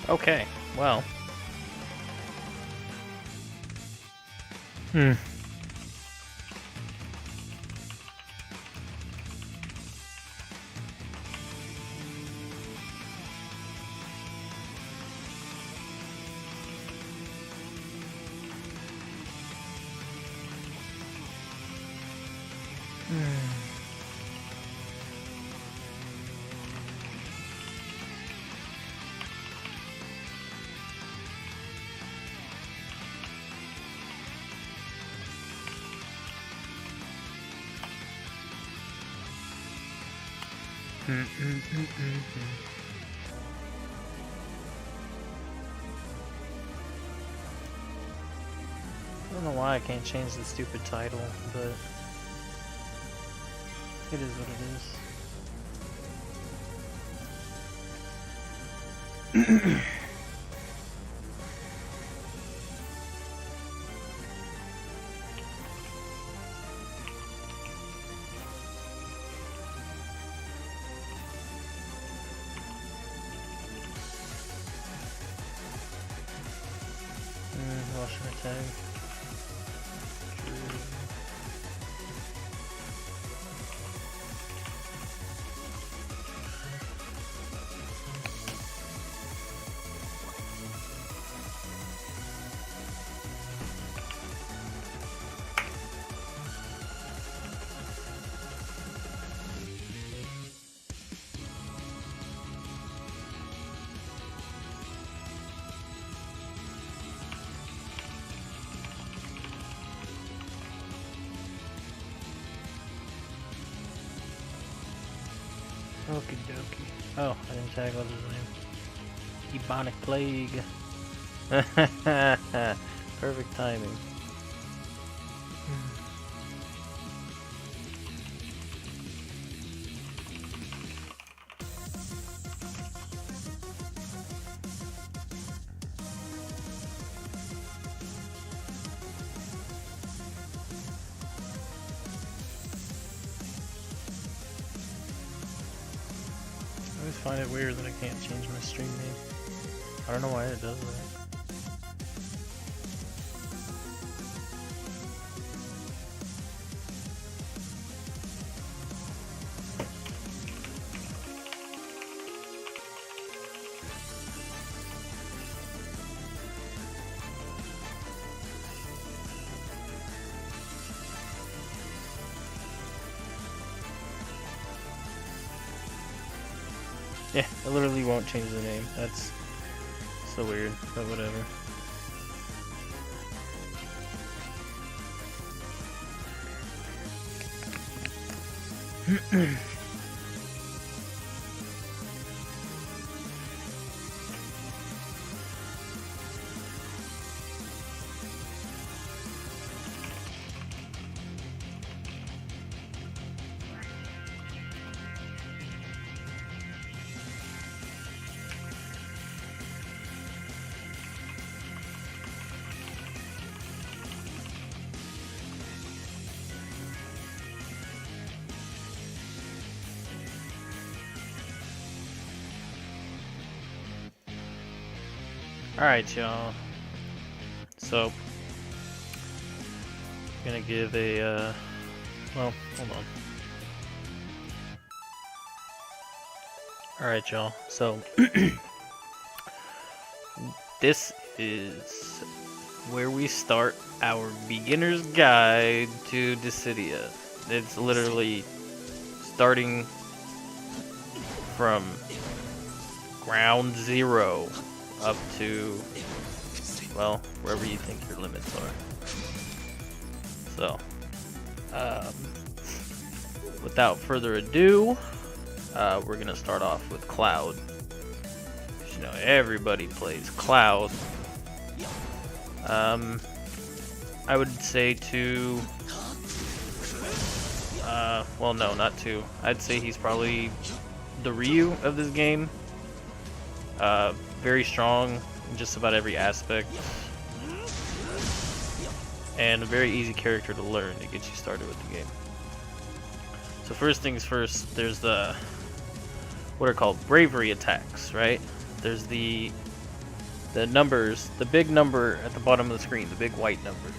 Okay, well. I don't know why I can't change the stupid title, but it is what it is. Wash my tag. Okie dokie. Oh, I didn't tag what his name. Ebonic Plague. Perfect timing. I always find it weird that I can't change my stream name. I don't know why it does that. Yeah, I literally won't change the name. That's so weird, but whatever. Alright, y'all. So, I'm gonna give a, well, hold on. Alright, y'all. So, this is where we start our beginner's guide to Dissidia. It's literally starting from ground zero up to, well, wherever you think your limits are. So, without further ado, we're gonna start off with Cloud. You know, everybody plays Cloud. I would say to, well, no, not to. I'd say he's probably the Ryu of this game. Very strong in just about every aspect, and a very easy character to learn to get you started with the game. So first things first, there's the what are called bravery attacks, right? There's the the numbers, the big number at the bottom of the screen, the big white number,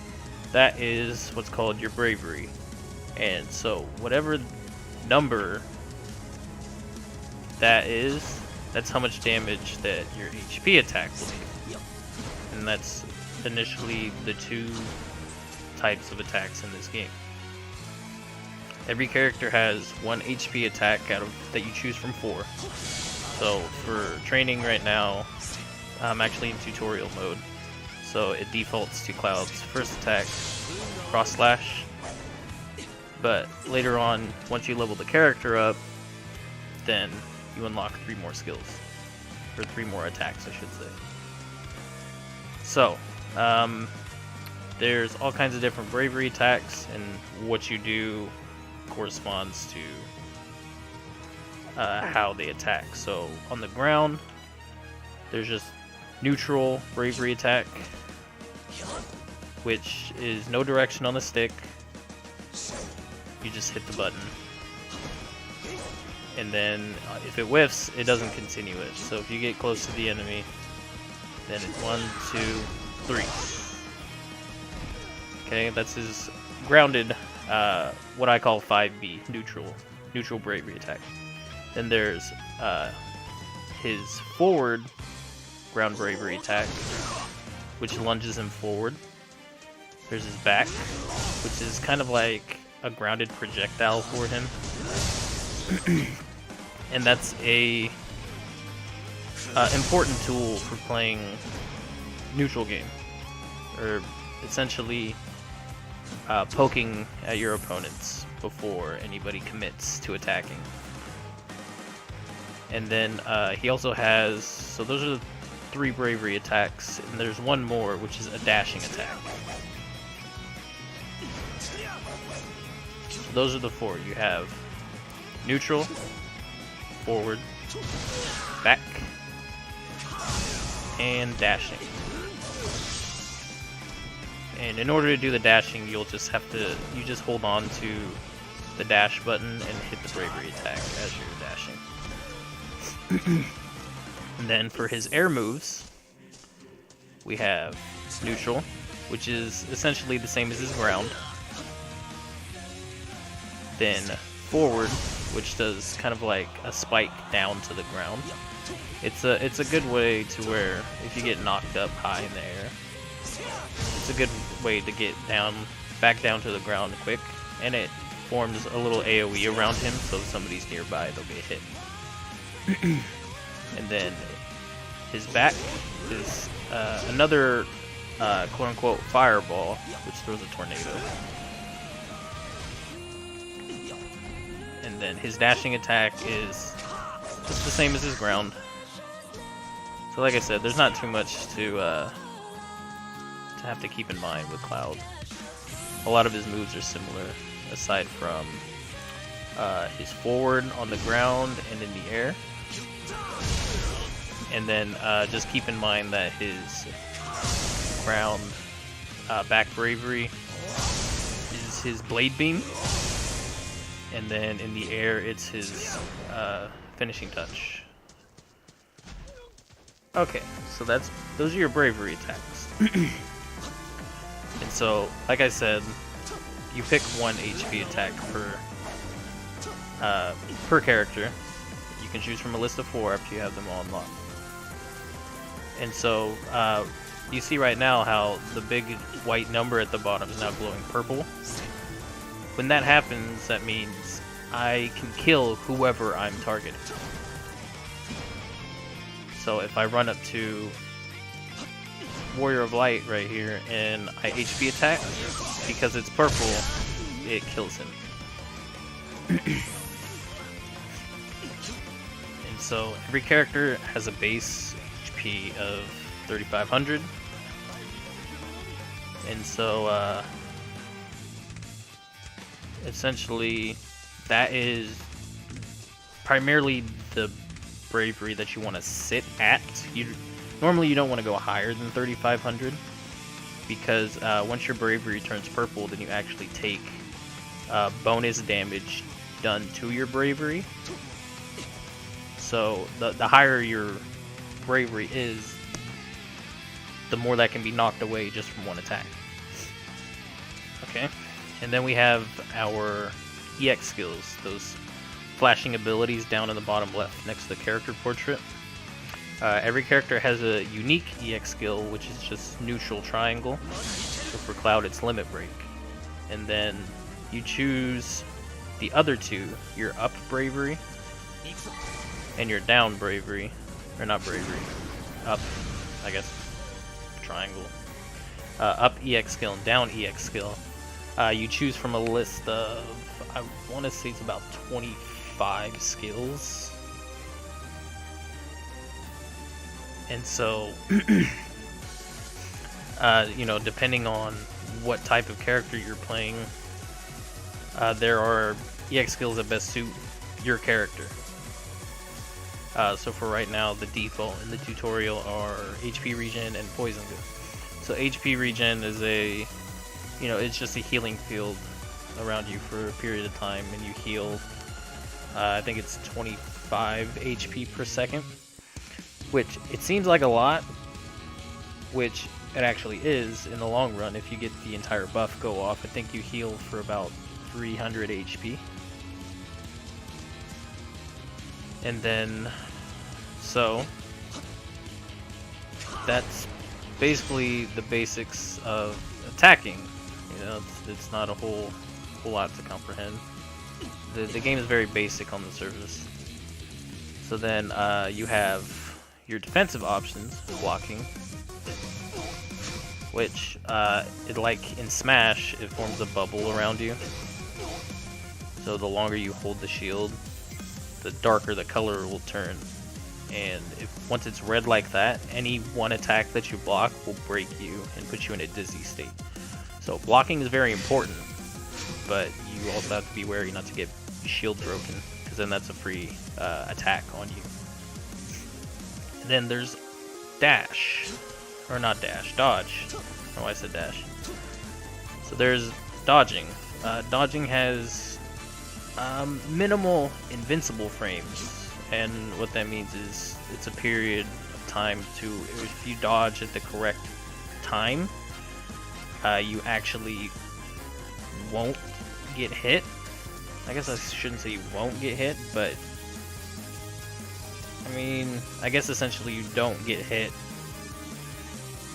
that is what's called your bravery. And so whatever number that is, that's how much damage that your HP attack will do. And that's initially the two types of attacks in this game. Every character has one HP attack out of that you choose from 4. So for training right now, I'm actually in tutorial mode. So it defaults to Cloud's first attack, Cross Slash. But later on, once you level the character up, then you unlock 3 more skills. Or 3 more attacks, I should say. So, there's all kinds of different bravery attacks, and what you do corresponds to how they attack. So, on the ground, there's just neutral bravery attack, which is no direction on the stick. You just hit the button. And then if it whiffs, it doesn't continue it. So if you get close to the enemy, then it's 1, 2, 3. Okay, that's his grounded, what I call 5B, neutral bravery attack. Then there's his forward ground bravery attack, which lunges him forward. There's his back, which is kind of like a grounded projectile for him. And that's a important tool for playing neutral game, or essentially poking at your opponents before anybody commits to attacking. And then he also has, so those are the 3 bravery attacks, and there's one more, which is a dashing attack. So those are the 4. You have neutral, forward, back, and dashing. And in order to do the dashing, you just hold on to the dash button and hit the bravery attack as you're dashing. And then for his air moves, we have neutral, which is essentially the same as his ground. Then forward, which does kind of like a spike down to the ground. It's a good way to where if you get knocked up high in the air, it's a good way to get back down to the ground quick, and it forms a little AoE around him, so if somebody's nearby, they'll get hit. And then his back is another quote-unquote fireball, which throws a tornado. And then his dashing attack is just the same as his ground. So like I said, there's not too much to have to keep in mind with Cloud. A lot of his moves are similar, aside from his forward on the ground and in the air. And then just keep in mind that his ground back bravery is his blade beam. And then in the air, it's his finishing touch. Okay, so those are your bravery attacks. And so, like I said, you pick 1 HP attack per character. You can choose from a list of 4 after you have them all unlocked. And so, you see right now how the big white number at the bottom is now glowing purple. When that happens, that means I can kill whoever I'm targeting. So if I run up to Warrior of Light right here and I HP attack, because it's purple, it kills him. And so every character has a base HP of 3,500. And so essentially that is primarily the bravery that you want to sit at. Normally you don't want to go higher than 3,500, because once your bravery turns purple, then you actually take bonus damage done to your bravery. So the higher your bravery is, the more that can be knocked away just from one attack. Okay, and then we have our EX skills, those flashing abilities down in the bottom left next to the character portrait. Every character has a unique EX skill, which is just neutral triangle. So for Cloud, it's limit break. And then you choose the other two, your up bravery and your down bravery, or not bravery, up, I guess, triangle. Up EX skill and down EX skill. You choose from a list of, I want to say it's about 25 skills. And so, you know, depending on what type of character you're playing, there are EX skills that best suit your character. So for right now, the default in the tutorial are HP regen and poison good. So HP regen is a, you know, it's just a healing field around you for a period of time, and you heal, I think it's 25 HP per second, which it seems like a lot, which it actually is in the long run. If you get the entire buff go off, I think you heal for about 300 HP. And then, so that's basically the basics of attacking. You know, it's not a whole lot to comprehend. The game is very basic on the surface. So then you have your defensive options, blocking, which it, like in Smash, it forms a bubble around you. So the longer you hold the shield, the darker the color will turn. And if once it's red like that, any one attack that you block will break you and put you in a dizzy state. So blocking is very important, but you also have to be wary not to get shield broken, because then that's a free attack on you. And then there's dash, or not dash, dodge. I don't know why I said dash. So there's dodging. Dodging has minimal invincible frames, and what that means is it's a period of time to, if you dodge at the correct time, you actually won't get hit. I guess I shouldn't say you won't get hit, but I mean, I guess essentially you don't get hit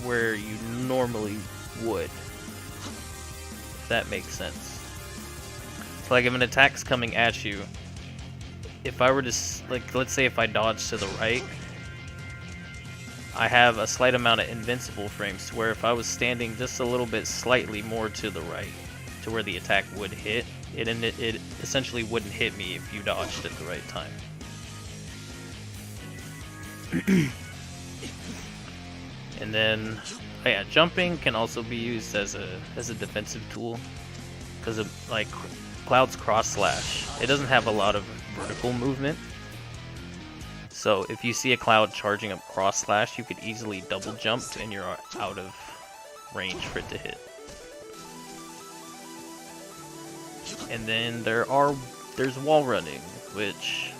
where you normally would, if that makes sense. So like if an attack's coming at you, if I were to, like, let's say if I dodge to the right, I have a slight amount of invincible frames, to where if I was standing just a little bit slightly more to the right, to where the attack would hit, it essentially wouldn't hit me if you dodged at the right time. And then, oh yeah, jumping can also be used as a defensive tool, because of, like, Cloud's cross slash, it doesn't have a lot of vertical movement. So if you see a Cloud charging up cross slash, you could easily double jump and you're out of range for it to hit. And then there's wall running, which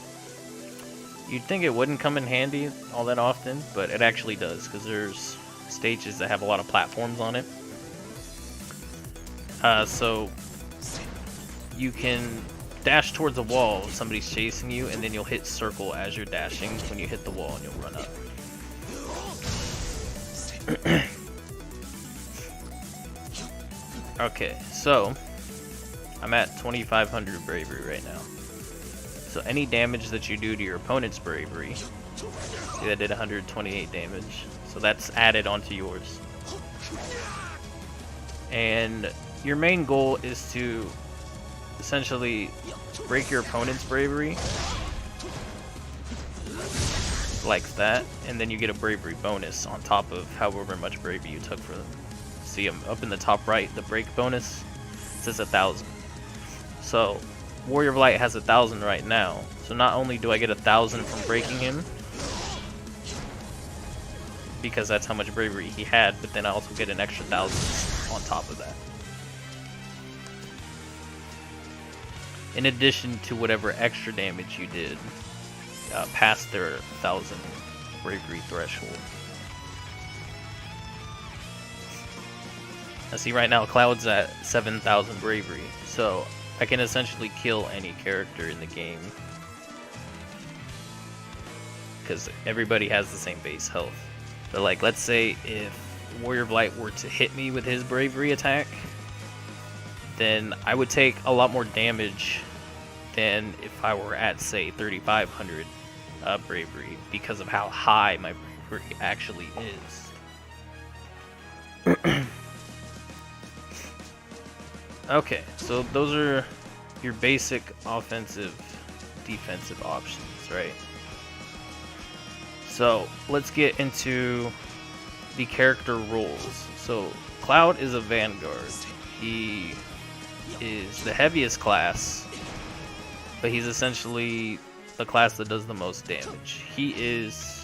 you'd think it wouldn't come in handy all that often, but it actually does, because there's stages that have a lot of platforms on it. So you can dash towards a wall if somebody's chasing you, and then you'll hit circle as you're dashing when you hit the wall, and you'll run up. Okay, so I'm at 2500 bravery right now. So any damage that you do to your opponent's bravery, see that did 128 damage, so that's added onto yours. And your main goal is to essentially break your opponent's bravery, like that, and then you get a bravery bonus on top of however much bravery you took for them. See them up in the top right, the break bonus says 1000. So Warrior of Light has 1000 right now, so not only do I get 1000 from breaking him, because that's how much bravery he had, but then I also get an extra 1000 on top of that, in addition to whatever extra damage you did past their 1000 bravery threshold. See, right now Cloud's at 7,000 bravery, so I can essentially kill any character in the game. Because everybody has the same base health. But like, let's say if Warrior of Light were to hit me with his bravery attack, then I would take a lot more damage than if I were at, say, 3,500 bravery, because of how high my bravery actually is. Okay, so those are your basic offensive, defensive options, right? So let's get into the character roles. So Cloud is a Vanguard. He is the heaviest class, but he's essentially the class that does the most damage. He is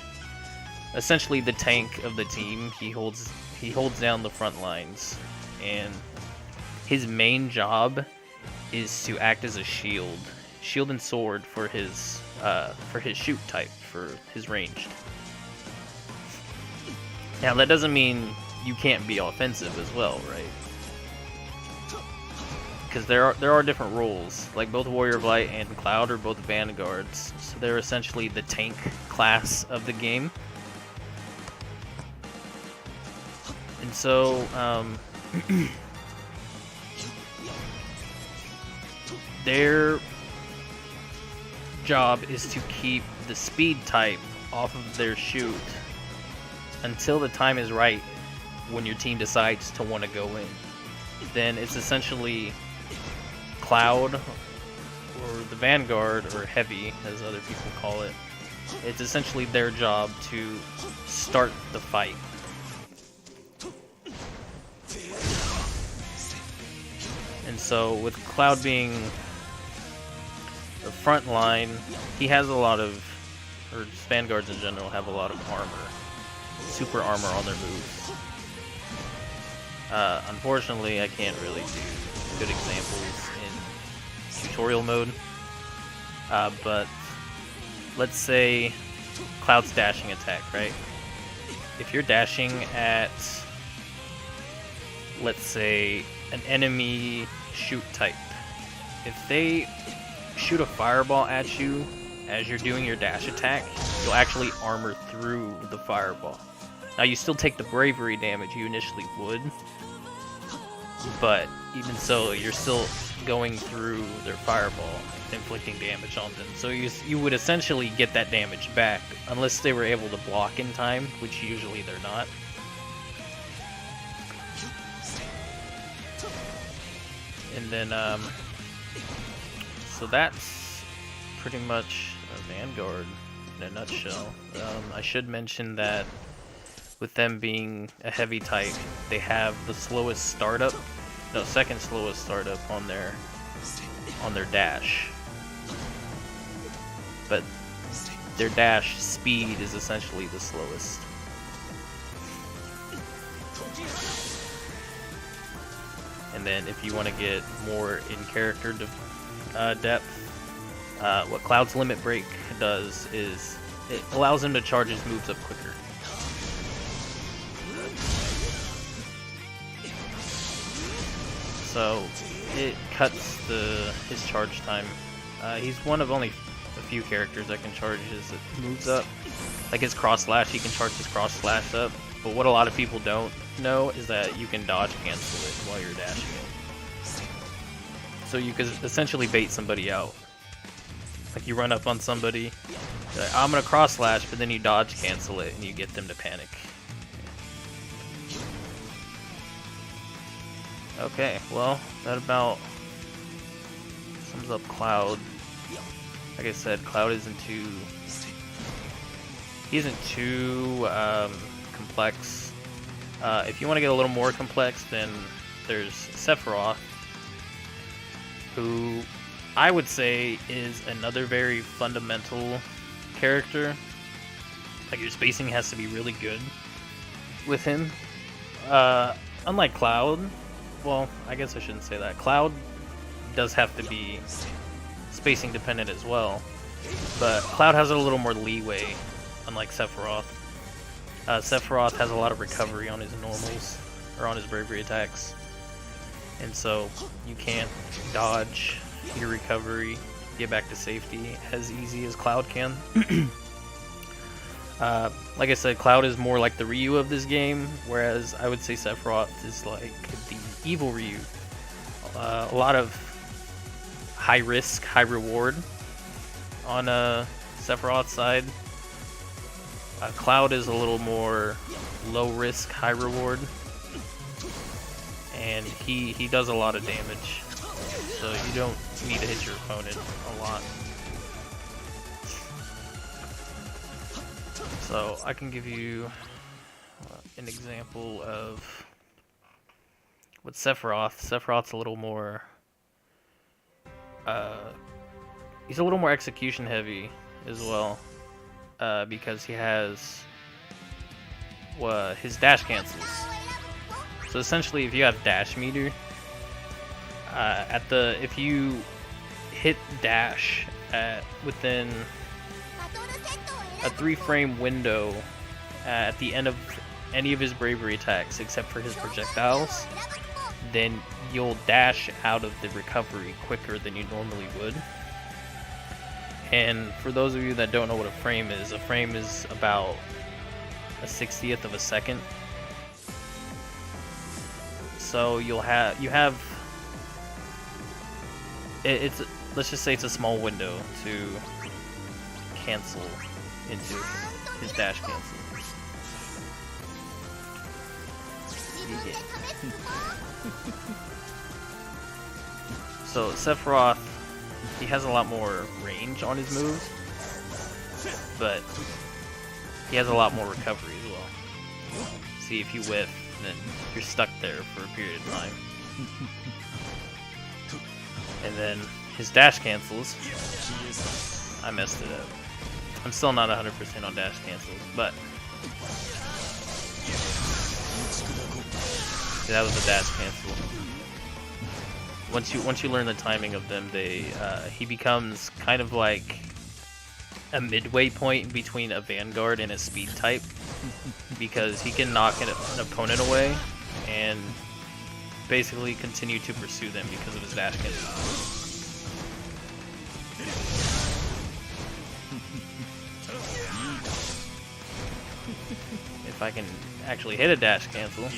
essentially the tank of the team. He holds down the front lines, and his main job is to act as a shield and sword for his shoot type, for his ranged. Now that doesn't mean you can't be offensive as well, right? Because there are different roles. Like both Warrior of Light and Cloud are both Vanguards, so they're essentially the tank class of the game. And so their job is to keep the speed type off of their shoot until the time is right when your team decides to want to go in. Then it's essentially Cloud, or the Vanguard, or Heavy, as other people call it. It's essentially their job to start the fight. And so with Cloud being the front line, he has a lot of, or just Vanguards in general have a lot of armor, super armor on their moves. Unfortunately, I can't really do good examples in tutorial mode, but let's say Cloud's dashing attack, right? If you're dashing at, let's say, an enemy shoot type, if they shoot a fireball at you as you're doing your dash attack, you'll actually armor through the fireball. Now you still take the bravery damage you initially would, but even so, you're still going through their fireball, inflicting damage on them. So you would essentially get that damage back, unless they were able to block in time, which usually they're not. And then, so that's pretty much a Vanguard in a nutshell. I should mention that with them being a heavy type, they have the slowest startup, no, second slowest startup on their dash. But their dash speed is essentially the slowest. And then if you want to get more in character depth, what Cloud's Limit Break does is it allows him to charge his moves up quicker. So it cuts his charge time. He's one of only a few characters that can charge his moves up. Like his cross slash, he can charge his cross slash up. But what a lot of people don't know is that you can dodge cancel it while you're dashing it. So you could essentially bait somebody out. Like you run up on somebody, you're like, I'm gonna cross slash, but then you dodge cancel it and you get them to panic. Okay, well, that about sums up Cloud. Like I said, Cloud isn't too complex. If you want to get a little more complex, then there's Sephiroth, who I would say is another very fundamental character. Like your spacing has to be really good with him. Unlike Cloud, well, I guess I shouldn't say that. Cloud does have to be spacing dependent as well, but Cloud has a little more leeway, unlike Sephiroth. Sephiroth has a lot of recovery on his normals, or on his bravery attacks, and so you can't dodge your recovery, get back to safety as easy as Cloud can. Like I said, Cloud is more like the Ryu of this game, whereas I would say Sephiroth is like the evil Ryu. A lot of high risk, high reward on Sephiroth's side. Cloud is a little more low risk, high reward, and he does a lot of damage, so you don't need to hit your opponent a lot. So I can give you an example of with Sephiroth. Sephiroth's a little more he's a little more execution heavy as well, because he has his dash cancels. So essentially, if you have dash meter, if you hit dash within a 3-frame window at the end of any of his bravery attacks except for his projectiles, then you'll dash out of the recovery quicker than you normally would. And for those of you that don't know what a frame is about a 60th of a second. So let's just say it's a small window to cancel into his dash cancel. So Sephiroth, he has a lot more range on his moves, but he has a lot more recovery as well. See, if you whiff, then you're stuck there for a period of time. And then his dash cancels. I messed it up. I'm still not 100% on dash cancels, but that was a dash cancel. Once you learn the timing of them, he becomes kind of like a midway point between a Vanguard and a speed type, because he can knock an opponent away and basically continue to pursue them because of his dash cancel. If I can actually hit a dash cancel.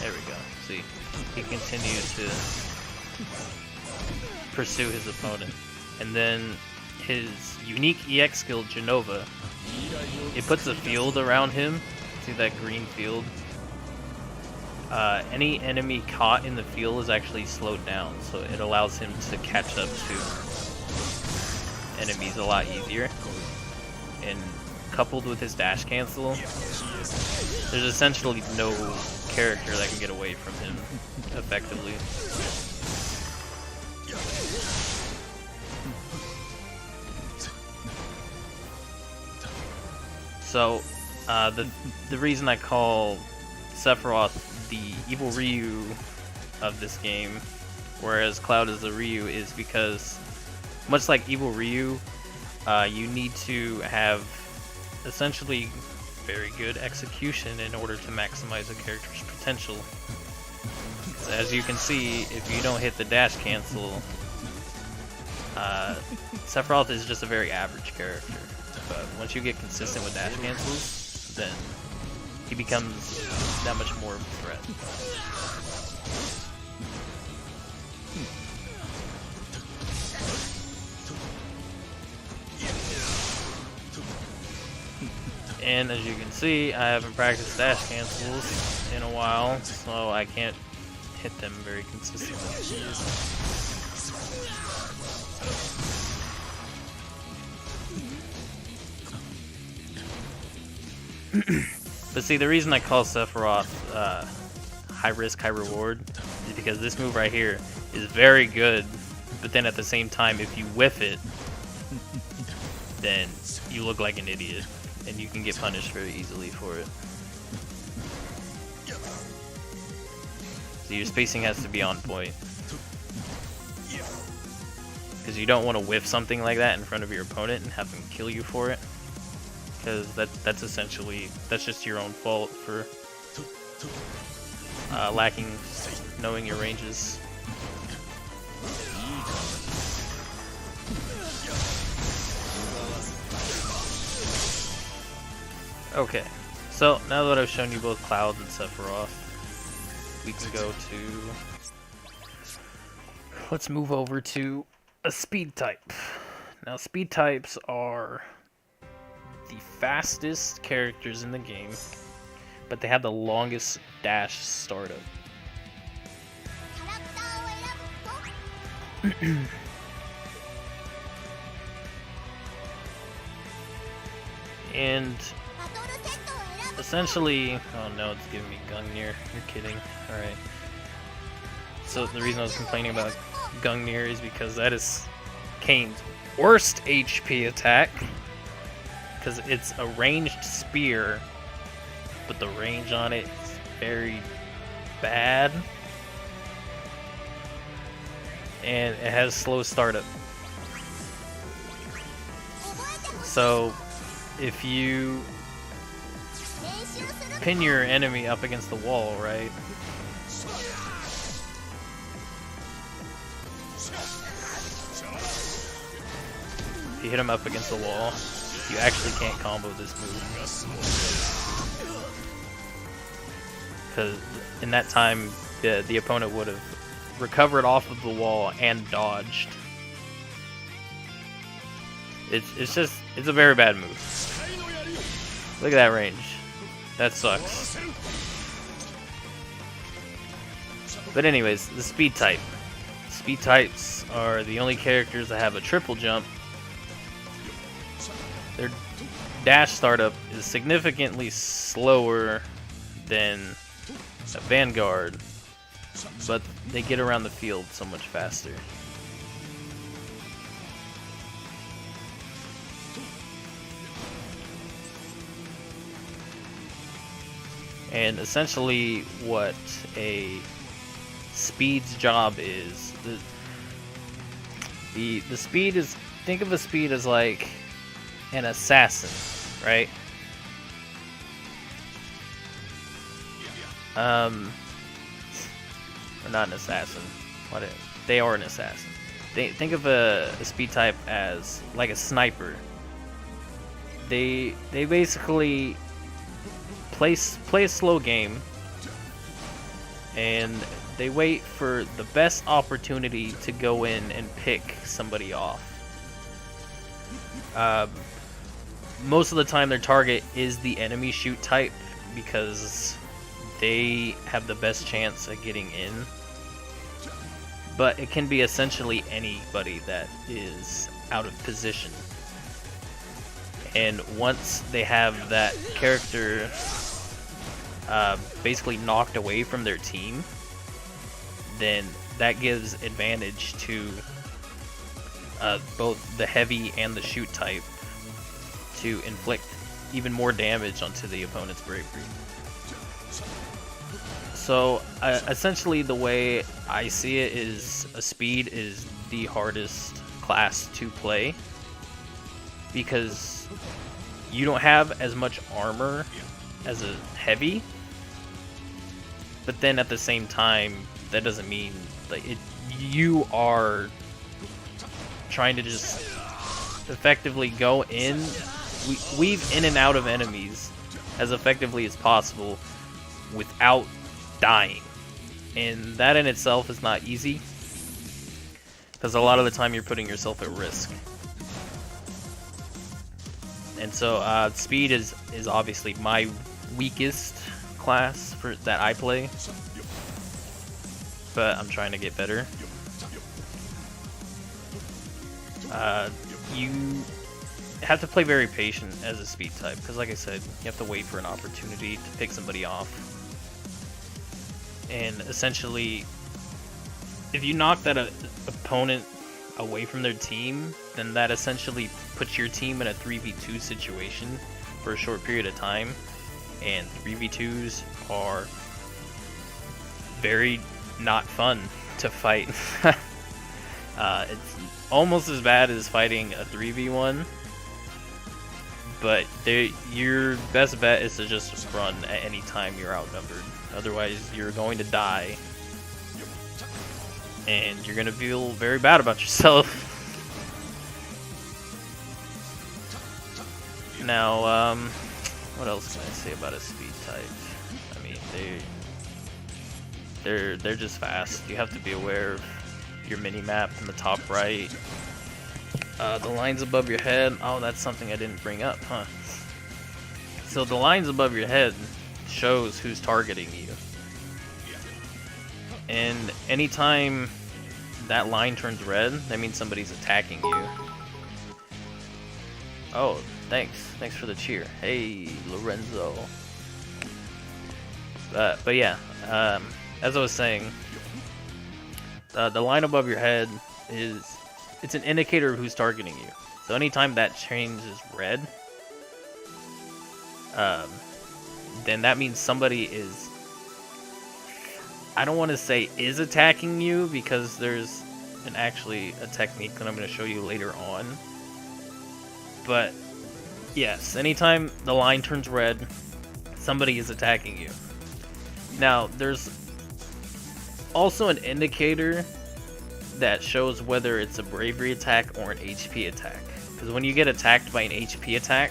There we go. See, he continues to pursue his opponent. And then his unique EX skill, Genova, it puts a field around him. See that green field? Any enemy caught in the field is actually slowed down, so it allows him to catch up to enemies a lot easier. And coupled with his dash cancel, there's essentially no character that can get away from him effectively. So, the reason I call Sephiroth the evil Ryu of this game, whereas Cloud is the Ryu, is because, much like evil Ryu, you need to have essentially very good execution in order to maximize a character's potential. As you can see, if you don't hit the dash cancel, Sephiroth is just a very average character. But once you get consistent with dash cancels, then he becomes that much more of a threat. And as you can see, I haven't practiced dash cancels in a while, so I can't hit them very consistently. But see, the reason I call Sephiroth high risk, high reward is because this move right here is very good, but then at the same time, if you whiff it, then you look like an idiot, and you can get punished very easily for it. So your spacing has to be on point, because you don't want to whiff something like that in front of your opponent and have them kill you for it. Because that's essentially, that's just your own fault for lacking knowing your ranges. Okay, so now that I've shown you both Cloud and Sephiroth, we can go to... Let's move over to a speed type. Now, speed types are the fastest characters in the game, but they have the longest dash startup. And essentially, oh no, it's giving me Gungnir. You're kidding. Alright. So the reason I was complaining about Gungnir is because that is Kane's worst HP attack. Because it's a ranged spear, but the range on it is very bad. And it has slow startup. So if you pin your enemy up against the wall, right? If you hit him up against the wall, you actually can't combo this move. Because in that time, the opponent would have recovered off of the wall and dodged. It's a very bad move. Look at that range. That sucks. But anyways, the speed type. Speed types are the only characters that have a triple jump. Their dash startup is significantly slower than a Vanguard, but they get around the field so much faster. And essentially what a speed's job is, the speed is, think of a speed as like an assassin, right? Or not an assassin. They are an assassin. Think of a speed type as like a sniper. They basically play a slow game, and they wait for the best opportunity to go in and pick somebody off. Most of the time their target is the enemy shoot type because they have the best chance at getting in. But it can be essentially anybody that is out of position. And once they have that character basically knocked away from their team, then that gives advantage to both the heavy and the shoot type to inflict even more damage onto the opponent's bravery. So essentially the way I see it is a speed is the hardest class to play because you don't have as much armor as a heavy, but then at the same time that doesn't mean like you are trying to just effectively go in, weave in and out of enemies as effectively as possible without dying, and that in itself is not easy because a lot of the time you're putting yourself at risk. And so speed is obviously my weakest class that I play, but I'm trying to get better. You have to play very patient as a speed type because, like I said, you have to wait for an opportunity to pick somebody off. And essentially, if you knock that opponent away from their team, then that essentially puts your team in a 3v2 situation for a short period of time. And 3v2s are very not fun to fight. It's almost as bad as fighting a 3v1, but your best bet is to just run at any time you're outnumbered. Otherwise, you're going to die, and you're going to feel very bad about yourself. Now, what else can I say about a speed type? I mean, they're just fast. You have to be aware of your mini-map in the top right. The lines above your head. Oh, that's something I didn't bring up, huh? So the lines above your head shows who's targeting you. And anytime that line turns red, that means somebody's attacking you. Oh, thanks. Thanks for the cheer. Hey, Lorenzo. But yeah, as I was saying, the line above your head it's an indicator of who's targeting you. So anytime that changes red, then that means somebody is, I don't want to say is attacking you, because there's actually a technique that I'm going to show you later on. But yes, anytime the line turns red, somebody is attacking you. Now, there's also an indicator that shows whether it's a bravery attack or an HP attack. Because when you get attacked by an HP attack,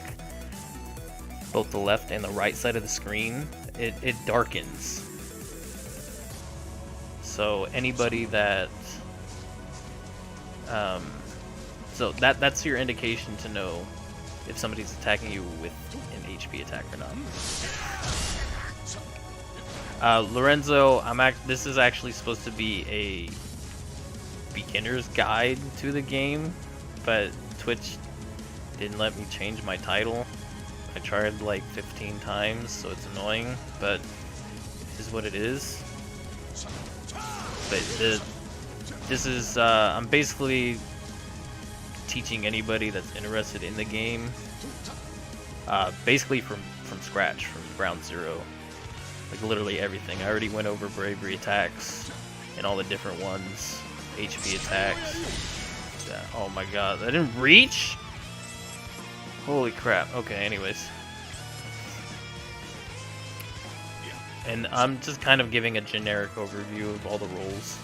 both the left and the right side of the screen, it darkens. So anybody that... so that's your indication to know if somebody's attacking you with an HP attack or not. Lorenzo, this is actually supposed to be a beginner's guide to the game, but Twitch didn't let me change my title. I tried like 15 times, so it's annoying, but it is what it is. But this is, I'm basically teaching anybody that's interested in the game, basically from scratch, from ground zero. Like literally everything. I already went over bravery attacks and all the different ones, HP attacks. Oh my god, I didn't reach? Holy crap. Okay, anyways. And I'm just kind of giving a generic overview of all the roles.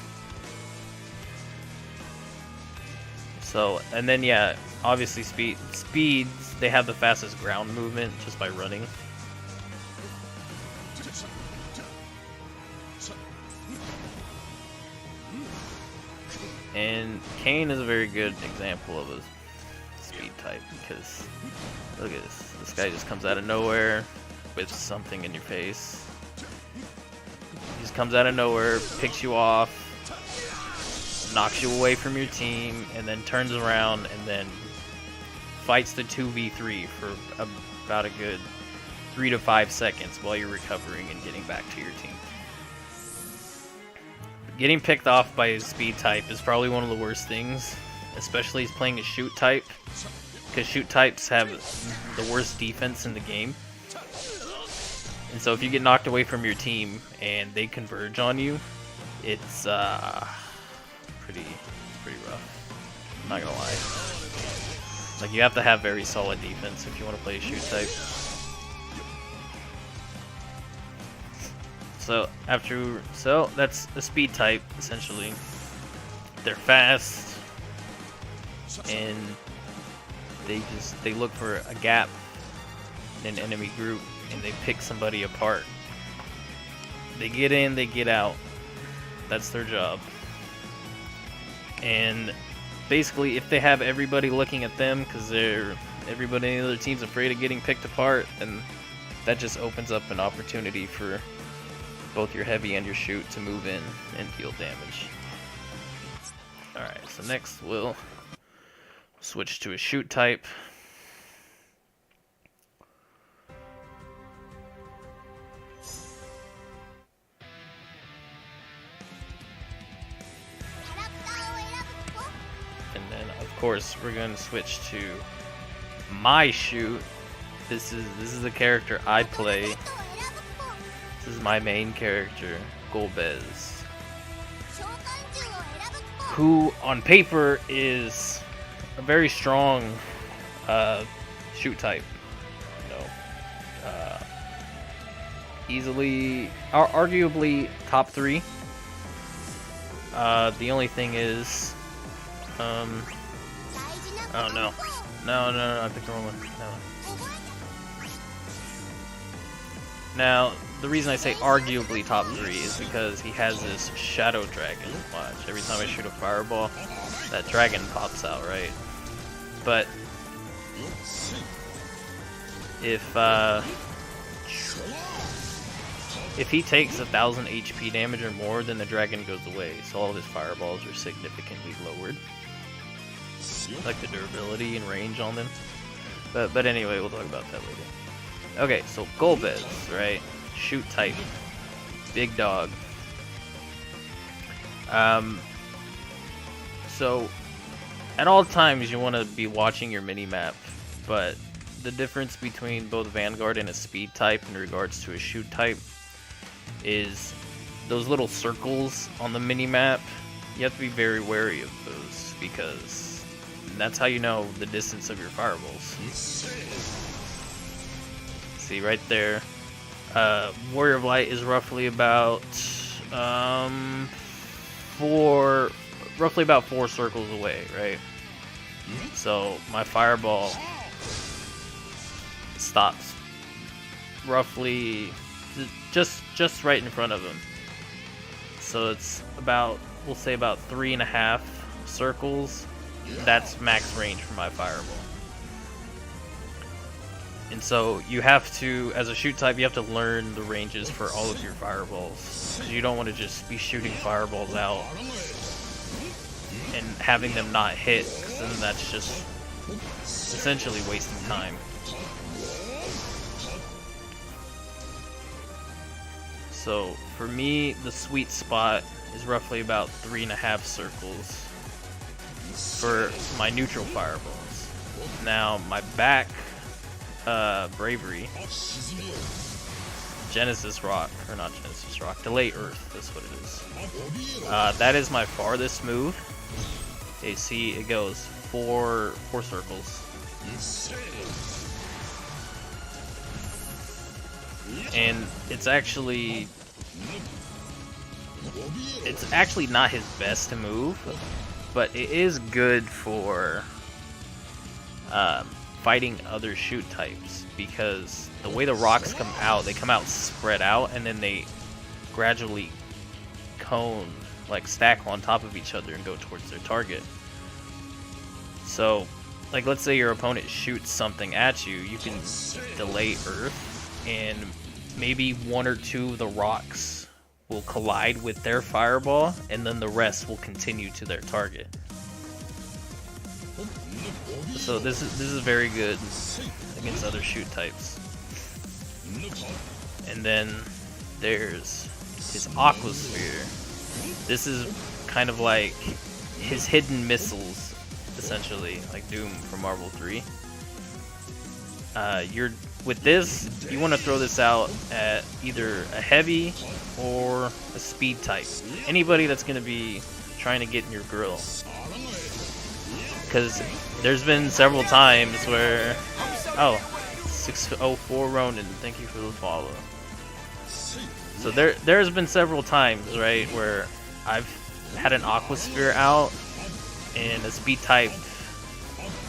So, and then yeah, obviously speeds, they have the fastest ground movement just by running. And Kane is a very good example of a speed type, because look at this. This guy just comes out of nowhere with something in your face. He just comes out of nowhere, picks you off, knocks you away from your team, and then turns around and then fights the 2v3 for about a good 3 to 5 seconds while you're recovering and getting back to your team. Getting picked off by his speed type is probably one of the worst things, especially he's playing a shoot type, because shoot types have the worst defense in the game. And so if you get knocked away from your team and they converge on you, it's pretty rough. I'm not gonna lie. Like, you have to have very solid defense if you want to play a shoot type. So that's a speed type, essentially. They're fast, and they look for a gap in an enemy group, and they pick somebody apart. They get in, they get out. That's their job. And basically, if they have everybody looking at them because everybody in the other team's afraid of getting picked apart, then that just opens up an opportunity for both your heavy and your shoot to move in and deal damage. Alright, so next we'll switch to a shoot type. And then of course we're going to switch to my shoot. This is the character I play. This is my main character, Golbez, who on paper is a very strong shoot type. Easily, arguably top 3. The only thing is, oh no, I picked the wrong one. No. Now, the reason I say arguably top 3 is because he has this shadow dragon. Watch, every time I shoot a fireball, that dragon pops out, right? But if he takes 1,000 HP damage or more, then the dragon goes away, so all of his fireballs are significantly lowered. Like the durability and range on them. But anyway, we'll talk about that later. Okay, so Golbez, right? Shoot type. Big dog. So at all times you want to be watching your mini-map, but the difference between both Vanguard and a speed type in regards to a shoot type is those little circles on the mini-map. You have to be very wary of those, because that's how you know the distance of your fireballs. See right there, Warrior of Light is roughly about 4 circles away, right? So my fireball stops roughly just right in front of him. So it's about, we'll say about 3.5 circles. That's max range for my fireball. And so you have to, as a shoot type, you have to learn the ranges for all of your fireballs. You don't want to just be shooting fireballs out and having them not hit, because then that's just essentially wasting time. So for me, the sweet spot is roughly about 3.5 circles for my neutral fireballs. Now my back bravery, Genesis Rock, or not Genesis Rock, Delay Earth, that's what it is. That is my farthest move. Okay, see, it goes four circles. And it's actually not his best move, but it is good for fighting other shoot types, because the way the rocks come out, they come out spread out, and then they gradually cone, like stack on top of each other and go towards their target. So, like, let's say your opponent shoots something at you, you can delay Earth, and maybe 1 or 2 of the rocks will collide with their fireball, and then the rest will continue to their target. So this is very good against other shoot types. And then there's his Aquasphere. This is kind of like his hidden missiles, essentially, like Doom from Marvel 3. With this, you want to throw this out at either a heavy or a speed type. Anybody that's going to be trying to get in your grill. Because there's been several times where... Oh, 604 Ronin, thank you for the follow. So there's been several times, right, where I've had an Aquasphere out and a speed type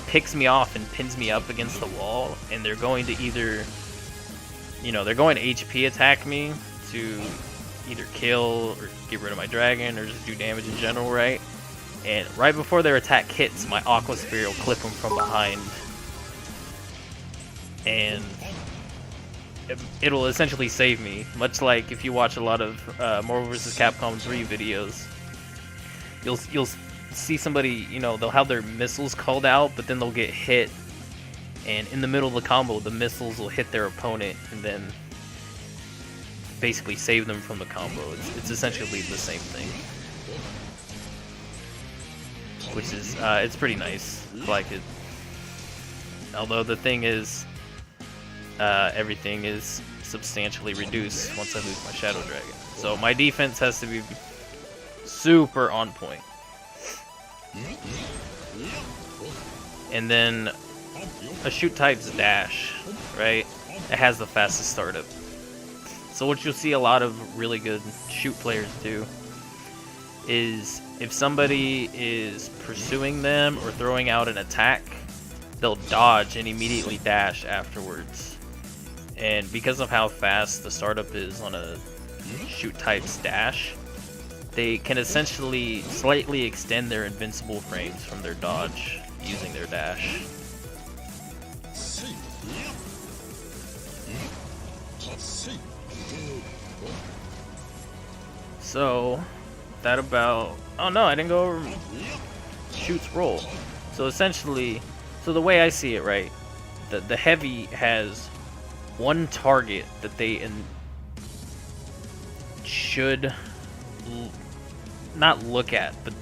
picks me off and pins me up against the wall, and they're going to either, they're going to HP attack me to either kill or get rid of my dragon or just do damage in general, right? And right before their attack hits, my Aquasphere will clip them from behind, and it'll essentially save me. Much like if you watch a lot of Marvel vs. Capcom 3 videos, you'll see somebody, they'll have their missiles called out, but then they'll get hit, and in the middle of the combo, the missiles will hit their opponent and then basically save them from the combo. It's essentially the same thing. Which is, it's pretty nice. I like it. Although the thing is, everything is substantially reduced once I lose my Shadow Dragon. So my defense has to be super on point. And then a shoot type's dash, right? it has the fastest startup. So what you'll see a lot of really good shoot players do is if somebody is pursuing them or throwing out an attack, they'll dodge and immediately dash afterwards. And because of how fast the startup is on a shoot type's dash, they can essentially slightly extend their invincible frames from their dodge using their dash. So, that about... Oh no, I didn't go over shoot's roll. So essentially, so the way I see it, right, the heavy has one target that they should not look at, but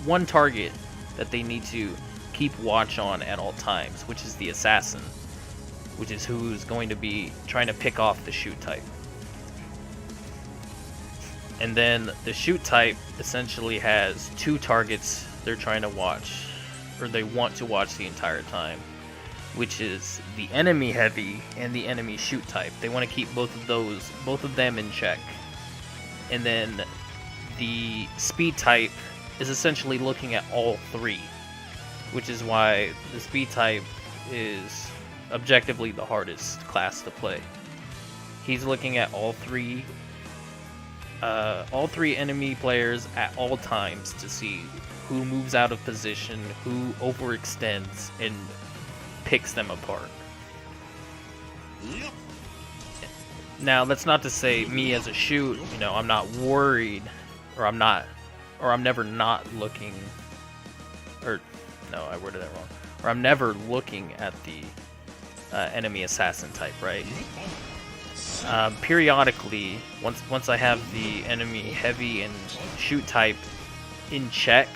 one target that they need to keep watch on at all times, which is the assassin, which is who's going to be trying to pick off the shoot type. And then the shoot type essentially has two targets they're trying to watch, or they want to watch the entire time, which is the enemy heavy and the enemy shoot type. They want to keep both of them in check. And then the speed type is essentially looking at all three, which is why the speed type is objectively the hardest class to play. He's looking at all three enemy players at all times to see who moves out of position, who overextends, and picks them apart. Now, that's not to say me as a shoot, you know, I'm not worried, or I'm never not looking, or no, I worded that wrong, or I'm never looking at the enemy assassin type, right? Periodically, once I have the enemy heavy and shoot type in check,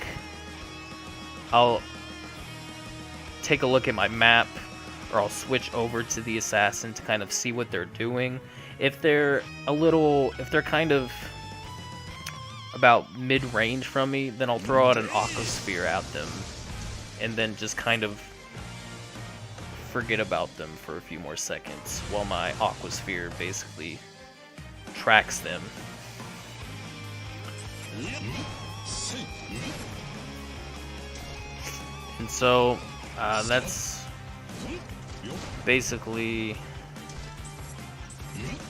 I'll take a look at my map, or I'll switch over to the assassin to kind of see what they're doing. If they're kind of about mid-range from me, then I'll throw out an aquasphere at them, and then just kind of forget about them for a few more seconds while my aquasphere basically tracks them. And so that's basically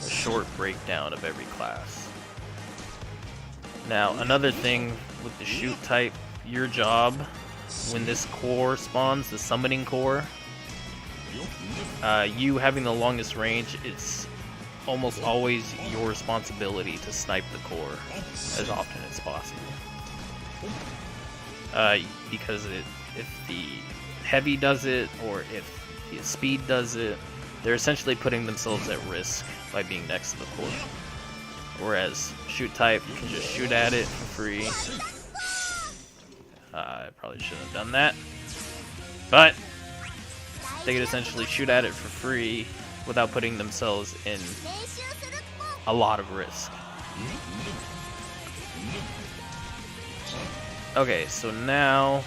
a short breakdown of every class. Now, another thing with the shoot type, your job when this core spawns, the summoning core, you having the longest range, it's almost always your responsibility to snipe the core as often as possible. Because if the heavy does it, or if the speed does it, they're essentially putting themselves at risk by being next to the core. Whereas shoot type, you can just shoot at it for free. I probably shouldn't have done that, but they could essentially shoot at it for free without putting themselves in a lot of risk. Okay, so now,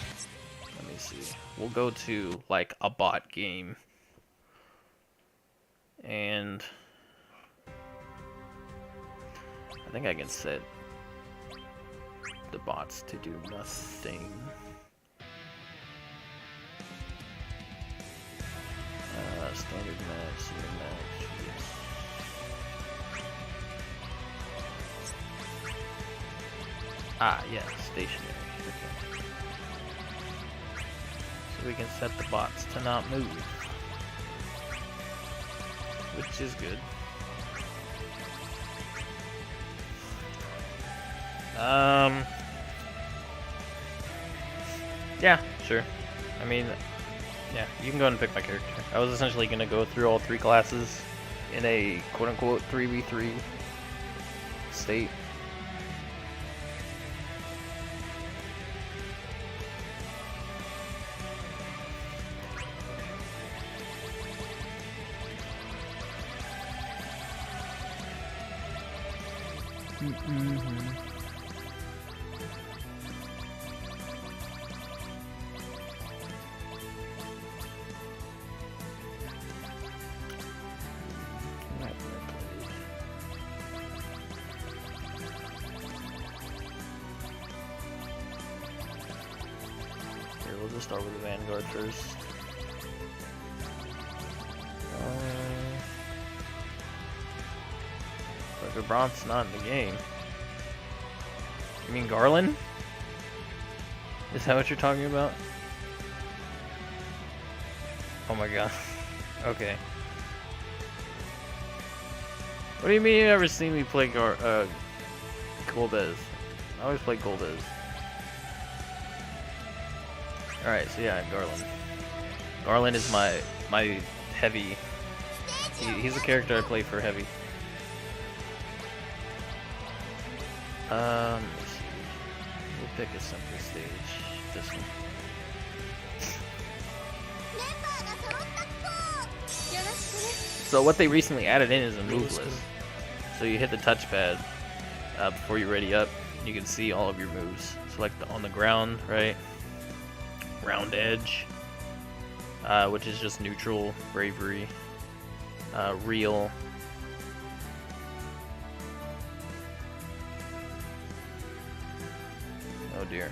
let me see. We'll go to like a bot game. And I think I can set the bots to do nothing. Standard match, standard match, yes. Ah, yeah, stationary. Okay. So we can set the bots to not move, which is good. Yeah, sure. I mean, yeah, you can go ahead and pick my character. I was essentially going to go through all three classes in a quote-unquote 3v3 state. we'll just start with the Vanguard first. But Brom's not in the game. You mean Garland? Is that what you're talking about? Oh my god. Okay. What do you mean you never seen me play Golbez? I always play Golbez. Alright, so yeah, Garland. Garland is my heavy. He's the character I play for heavy. Let's see. We'll pick a simple stage. This one. So what they recently added in is a move list. So you hit the touchpad before you ready up. You can see all of your moves. Select on the ground, right? Round edge, which is just neutral, bravery, real. Oh dear.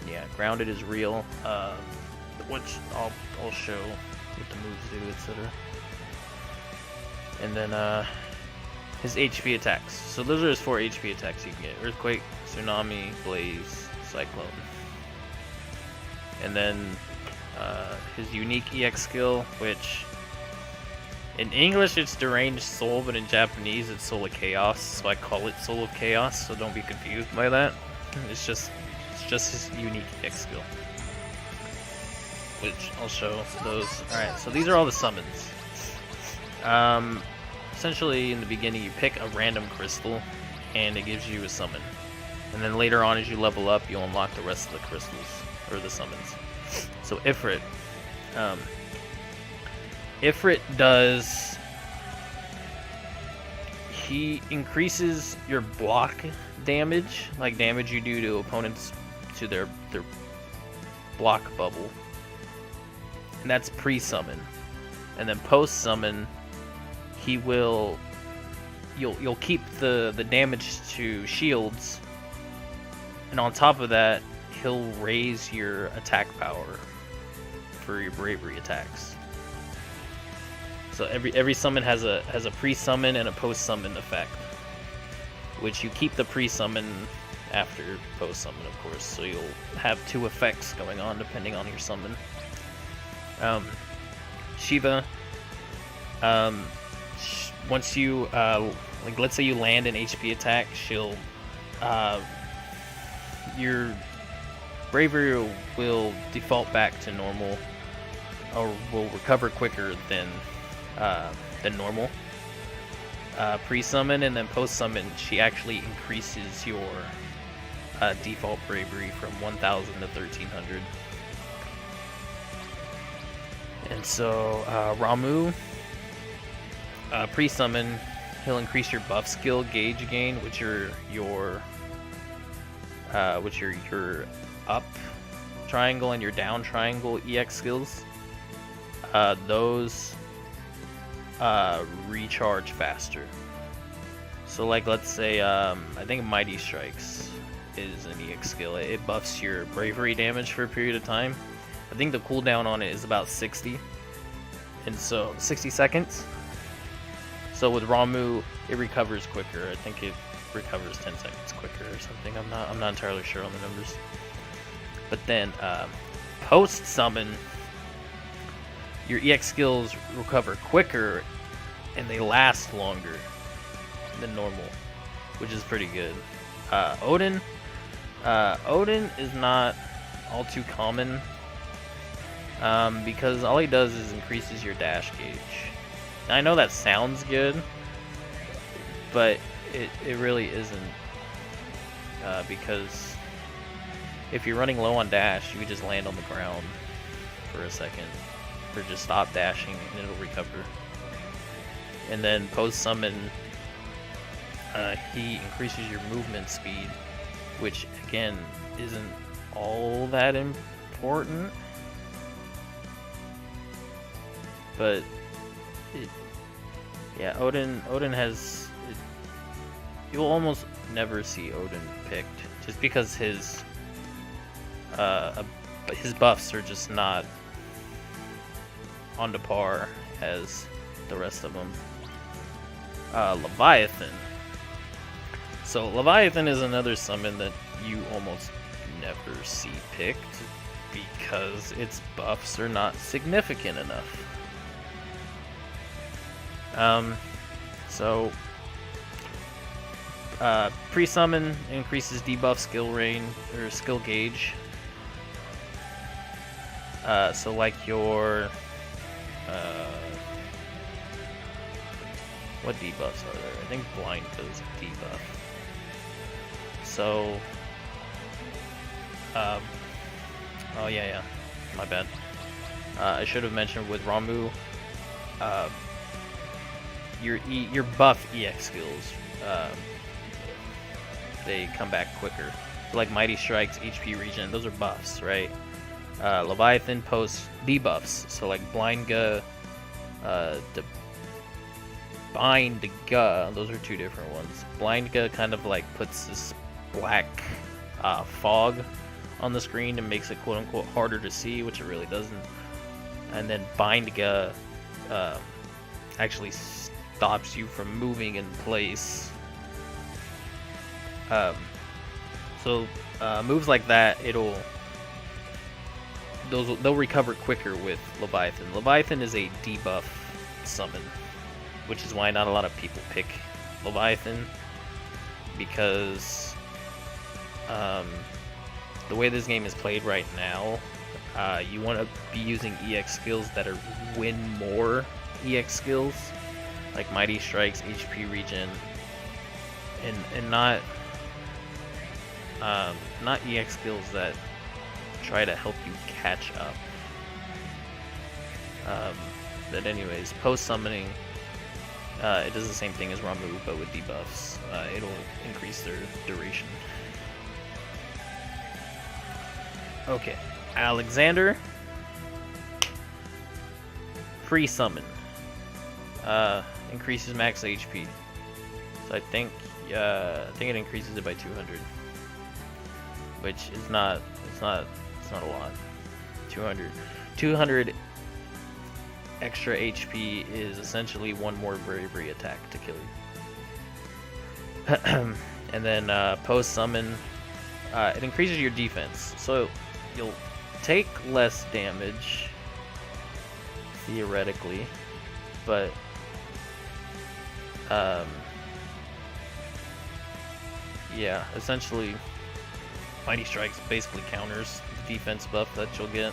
Yeah, grounded is real, which I'll show what the moves do, etc. And then his HP attacks. So those are his 4 HP attacks you can get: Earthquake, Tsunami, Blaze, Cyclone. And then his unique EX skill, which in English it's Deranged Soul, but in Japanese it's Soul of Chaos, so I call it Soul of Chaos, so don't be confused by that. It's just his unique EX skill, which I'll show those. Alright, so these are all the summons. Essentially in the beginning you pick a random crystal and it gives you a summon. And then later on as you level up you'll unlock the rest of the crystals, or the summons. So Ifrit. Ifrit does... He increases your block damage, like damage you do to opponents to their block bubble. And that's pre-summon. And then post-summon, he will... You'll keep the damage to shields, and on top of that, he'll raise your attack power for your bravery attacks. So every summon has a pre-summon and a post-summon effect, which you keep the pre-summon after post-summon, of course. So you'll have 2 effects going on depending on your summon. Shiva. Once you like, let's say you land an HP attack, she'll your bravery will default back to normal, or will recover quicker than normal. Pre-summon and then post-summon, she actually increases your default bravery from 1,000 to 1,300. And so Ramu, pre-summon, he'll increase your buff skill gauge gain, which are your up triangle and your down triangle EX skills. Those recharge faster. So like, let's say I think Mighty Strikes is an EX skill. It buffs your bravery damage for a period of time. I think the cooldown on it is about 60, and so 60 seconds. So with Ramu, it recovers quicker. I think it recovers 10 seconds quicker or something. I'm not entirely sure on the numbers. But then post summon, your EX skills recover quicker and they last longer than normal, which is pretty good. Odin is not all too common, because all he does is increases your dash gauge. Now, I know that sounds good, but it really isn't, because if you're running low on dash, you can just land on the ground for a second, or just stop dashing and it'll recover. And then post summon, he increases your movement speed, which again isn't all that important, but yeah, Odin has you'll almost never see Odin picked, just because his buffs are just not on the par as the rest of them. Leviathan. So Leviathan is another summon that you almost never see picked because its buffs are not significant enough. Pre-summon increases debuff skill range or skill gauge. So like your what debuffs are there? I think blind does a debuff. So oh yeah, my bad. I should have mentioned with Ramu, your buff EX skills, they come back quicker. So like Mighty Strikes, HP regen, those are buffs, right? Leviathan posts debuffs, so like Blind Ga, Bind Ga, those are two different ones. Blind Ga kind of like puts this black fog on the screen and makes it quote unquote harder to see, which it really doesn't. And then Bind Ga actually stops you from moving in place. Moves like that, they'll recover quicker with Leviathan. Leviathan is a debuff summon, which is why not a lot of people pick Leviathan, because the way this game is played right now, you want to be using EX skills that are win more EX skills, like Mighty Strikes, HP regen, and not EX skills that try to help you catch up. But anyways, post summoning, it does the same thing as Ramu, but with debuffs. It'll increase their duration. Okay, Alexander, free summon, increases max HP. So I think it increases it by 200, which is not a lot. 200 extra HP is essentially one more bravery attack to kill you. And then post summon, it increases your defense, so you'll take less damage theoretically, but yeah, essentially Mighty Strikes basically counters the defense buff that you'll get,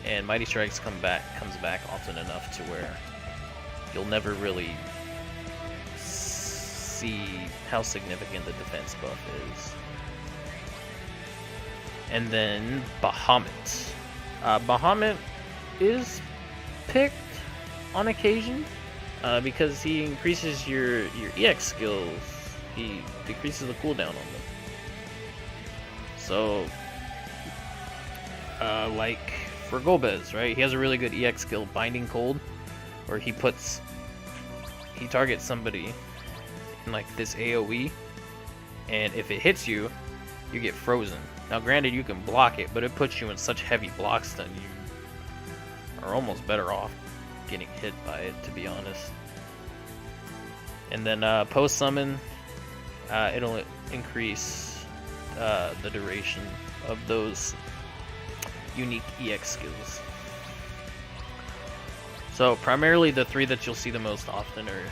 and Mighty Strikes comes back often enough to where you'll never really see how significant the defense buff is. And then Bahamut. Bahamut is picked on occasion because he increases your EX skills. He decreases the cooldown on them. So, like for Golbez, right? He has a really good EX skill, Binding Cold, where he targets somebody in like this AoE, and if it hits you, you get frozen. Now granted, you can block it, but it puts you in such heavy blocks that you are almost better off getting hit by it, to be honest. And then post summon, it'll increase the duration of those unique EX skills. So primarily the three that you'll see the most often are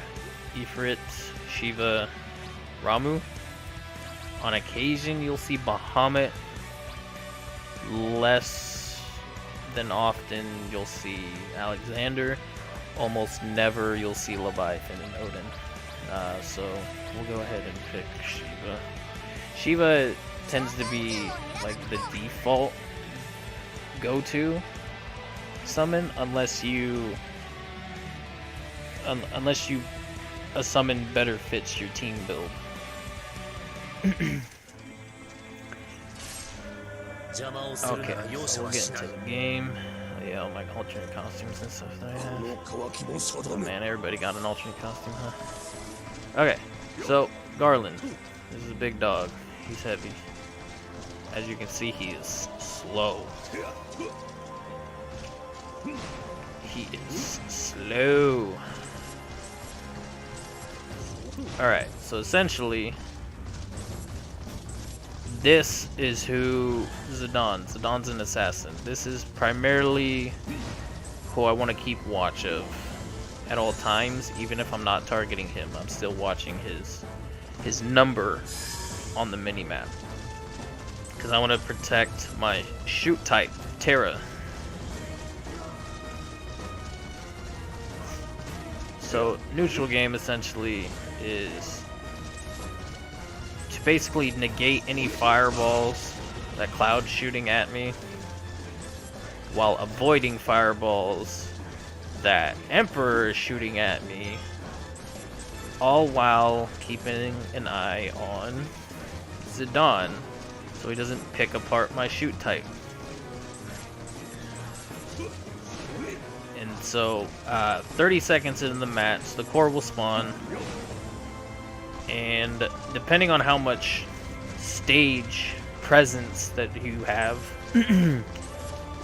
Ifrit, Shiva, Ramu. On occasion you'll see Bahamut. Less than often you'll see Alexander. Almost never you'll see Leviathan and Odin. So we'll go ahead and pick Shiva. Shiva tends to be like the default go-to summon unless a summon better fits your team build. Okay, so we'll get into the game. Yeah, all my alternate costumes and stuff that I have. Oh man, everybody got an alternate costume, huh? Okay, So, Garland. This is a big dog. He's heavy. As you can see, he is slow. He is slow. Alright, so essentially, this is who Zidane. Zidane's an assassin. This is primarily who I want to keep watch of at all times, even if I'm not targeting him. I'm still watching his number on the minimap. Because I want to protect my shoot type, Terra. So, neutral game essentially is to basically negate any fireballs that Cloud's shooting at me, while avoiding fireballs that Emperor is shooting at me, all while keeping an eye on Zidane so he doesn't pick apart my shoot type. And so 30 seconds into the match, the core will spawn, and depending on how much stage presence that you have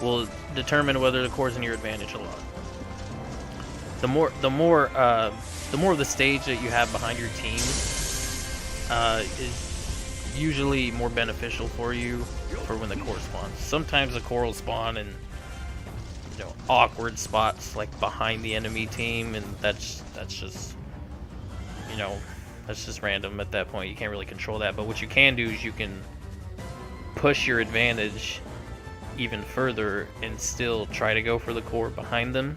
will determine whether the core's in your advantage a lot. The more of the stage that you have behind your team is usually more beneficial for you for when the core spawns. Sometimes the core will spawn in awkward spots like behind the enemy team, and that's just that's just random at that point. You can't really control that, but what you can do is you can push your advantage even further and still try to go for the core behind them.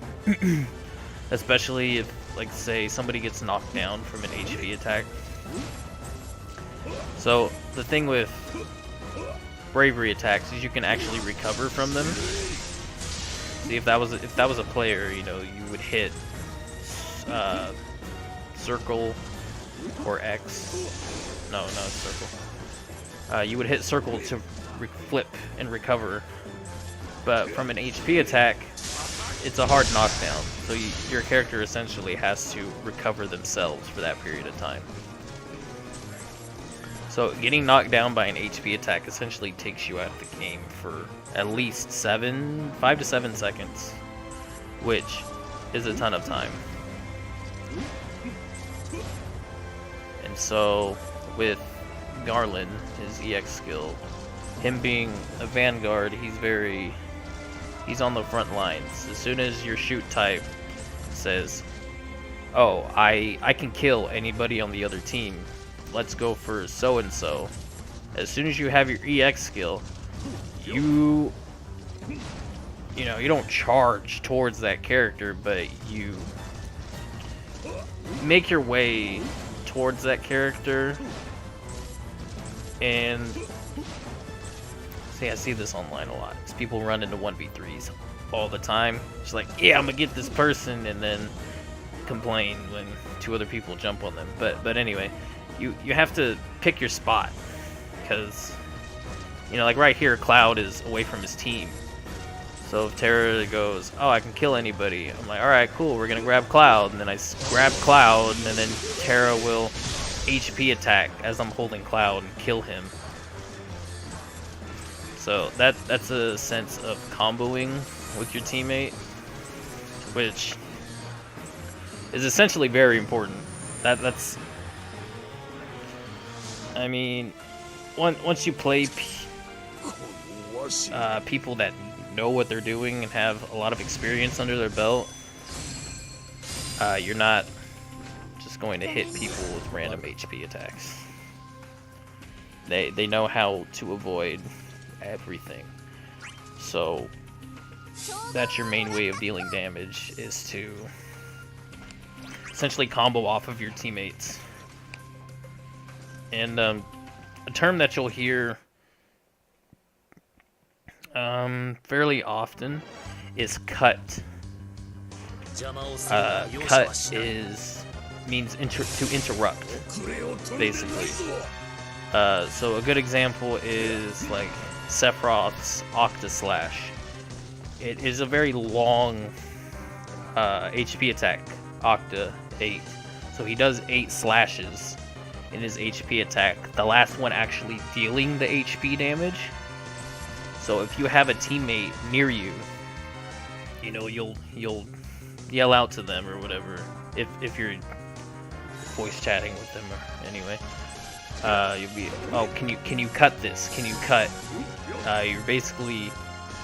Especially if, like, say somebody gets knocked down from an HP attack. So the thing with bravery attacks is you can actually recover from them. See, if that was a player, you would hit circle or X. No, it's circle. You would hit circle to flip and recover. But from an HP attack, it's a hard knockdown. So your character essentially has to recover themselves for that period of time. So getting knocked down by an HP attack essentially takes you out of the game for at least 5 to 7 seconds, which is a ton of time. And so with Garland, his EX skill, him being a Vanguard, he's on the front lines. As soon as your shoot type says, oh, I can kill anybody on the other team, let's go for so-and-so. As soon as you have your EX skill, you don't charge towards that character, but you make your way towards that character. And see, I see this online a lot. People run into 1v3s all the time. It's like, yeah, I'm gonna get this person, and then complain when 2 other people jump on them. But anyway, you have to pick your spot, because like right here, Cloud is away from his team. So if Terra goes, oh, I can kill anybody, I'm like, alright, cool, we're gonna grab Cloud, and then I grab Cloud, and then Terra will HP attack as I'm holding Cloud and kill him. So that's a sense of comboing with your teammate, which is essentially very important. That's I mean, once you play people that know what they're doing and have a lot of experience under their belt, you're not just going to hit people with random HP attacks. They know how to avoid everything. So that's your main way of dealing damage, is to essentially combo off of your teammates. And a term that you'll hear fairly often is cut. Cut means to interrupt, basically. So a good example is like Sephiroth's Octa Slash. It is a very long HP attack, Octa 8. So he does 8 slashes, in his HP attack, the last one actually dealing the HP damage. So if you have a teammate near you, you know, you'll yell out to them or whatever, if you're voice chatting with them or anyway. You'll be, oh, can you cut this? Can you cut? You're basically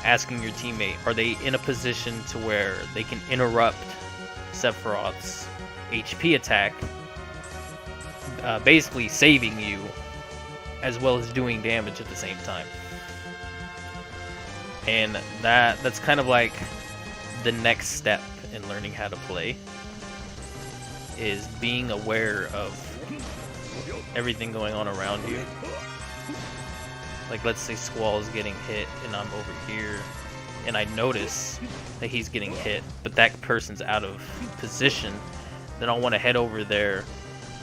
asking your teammate, are they in a position to where they can interrupt Sephiroth's HP attack, basically saving you as well as doing damage at the same time. And that's kind of like the next step in learning how to play, is being aware of everything going on around you. Like, let's say Squall is getting hit and I'm over here and I notice that he's getting hit, but that person's out of position. Then I'll want to head over there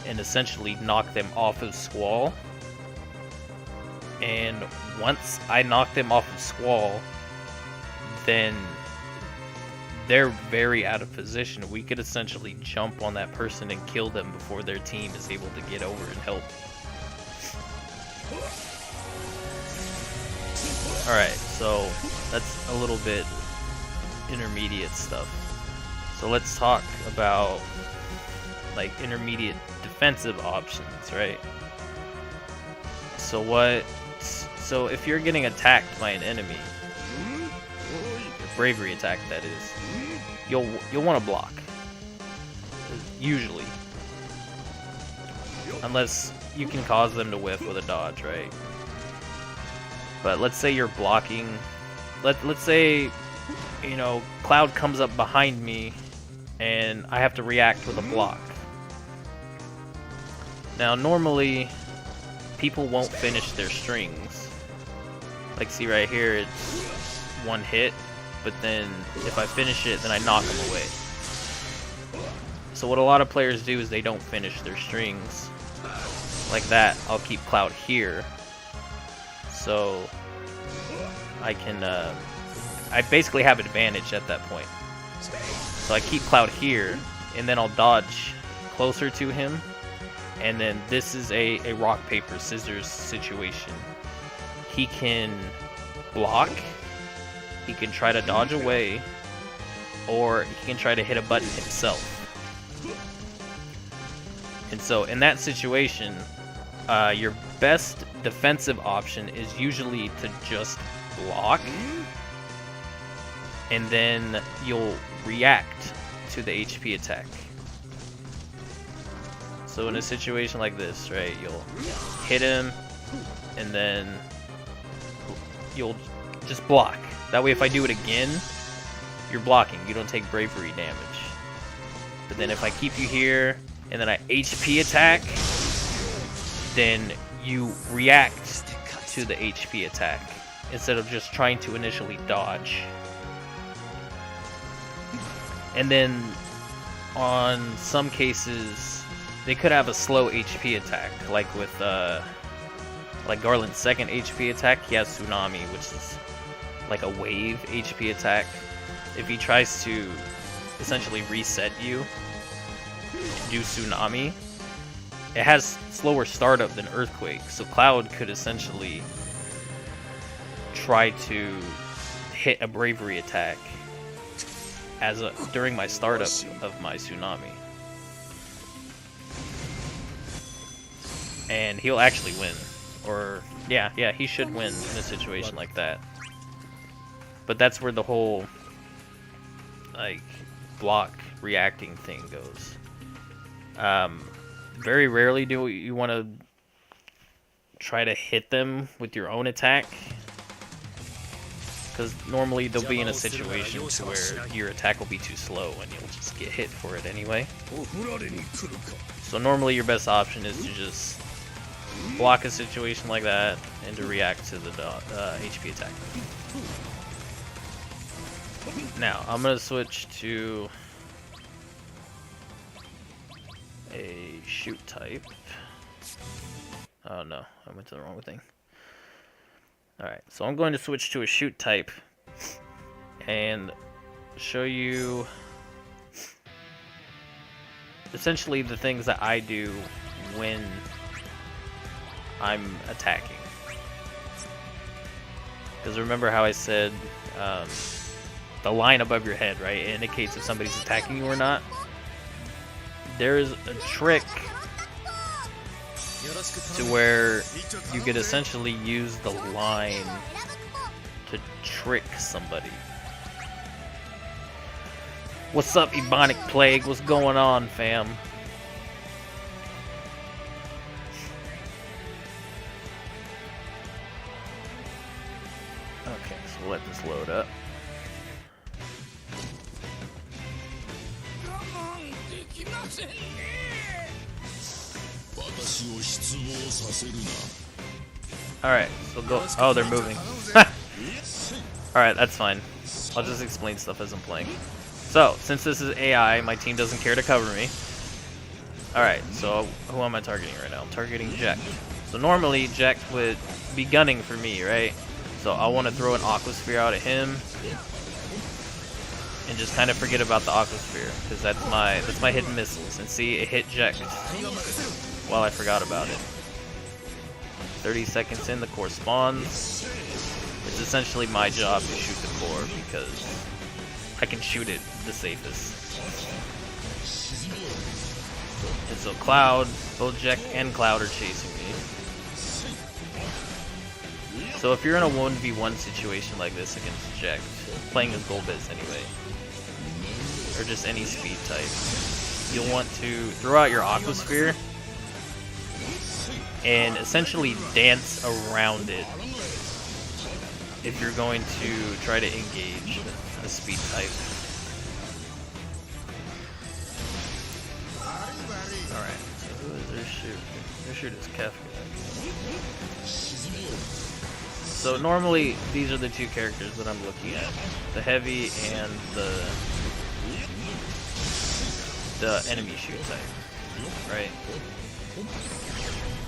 and essentially knock them off of Squall. And once I knock them off of Squall, then they're very out of position. We could essentially jump on that person and kill them before their team is able to get over and help. Alright, so that's a little bit intermediate stuff. So let's talk about like intermediate defensive options, right? So if you're getting attacked by an enemy, bravery attack that is, you'll want to block, usually, unless you can cause them to whiff with a dodge, right? But let's say you're blocking, let's say, you know, Cloud comes up behind me and I have to react with a block. Now normally people won't finish their strings. Like, see right here, it's one hit, but then if I finish it, then I knock them away. So what a lot of players do is they don't finish their strings. Like that, I'll keep Cloud here. So I can, I basically have advantage at that point. So I keep Cloud here, and then I'll dodge closer to him. And then this is a rock, paper, scissors situation. He can block, he can try to dodge away, or he can try to hit a button himself. And so in that situation, your best defensive option is usually to just block, and then you'll react to the HP attack. So in a situation like this, right, you'll hit him, and then you'll just block. That way if I do it again, you're blocking. You don't take bravery damage. But then if I keep you here, and then I HP attack, then you react to the HP attack, instead of just trying to initially dodge. And then on some cases, they could have a slow HP attack, like with like Garland's second HP attack. He has Tsunami, which is like a wave HP attack. If he tries to essentially reset you to do Tsunami, it has slower startup than Earthquake, so Cloud could essentially try to hit a bravery attack during my startup of my Tsunami. And he'll actually win. Or, yeah, he should win in a situation like that. But that's where the whole, like, block reacting thing goes. Very rarely do you want to try to hit them with your own attack, because normally they'll be in a situation to where your attack will be too slow and you'll just get hit for it anyway. So normally your best option is to just block a situation like that and to react to the HP attack. Now I'm gonna switch to a shoot type. Oh no, I went to the wrong thing. Alright, so I'm going to switch to a shoot type and show you essentially the things that I do when I'm attacking. Because remember how I said the line above your head, right? It indicates if somebody's attacking you or not. There's a trick to where you could essentially use the line to trick somebody. What's up, Ebonic Plague? What's going on, fam? Okay, so we'll let this load up. Alright, so go. Oh, they're moving. Alright, that's fine. I'll just explain stuff as I'm playing. So, since this is AI, my team doesn't care to cover me. Alright, so who am I targeting right now? I'm targeting Jack. So normally, Jack would be gunning for me, right? So I want to throw an Aquasphere out at him. And just kind of forget about the Aquasphere, because that's my hidden missiles. And see, it hit Jack while I forgot about it. 30 seconds in, the core spawns. It's essentially my job to shoot the core because I can shoot it the safest. And so Cloud, both Jack and Cloud are chasing me. So if you're in a 1v1 situation like this against Jack, playing as Golbez anyway, or just any speed type, you'll want to throw out your Aquasphere and essentially dance around it if you're going to try to engage a speed type. Alright, so who is their shoot? Their shoot is Kefka. So normally these are the two characters that I'm looking at. The heavy and the enemy shoot type. Right?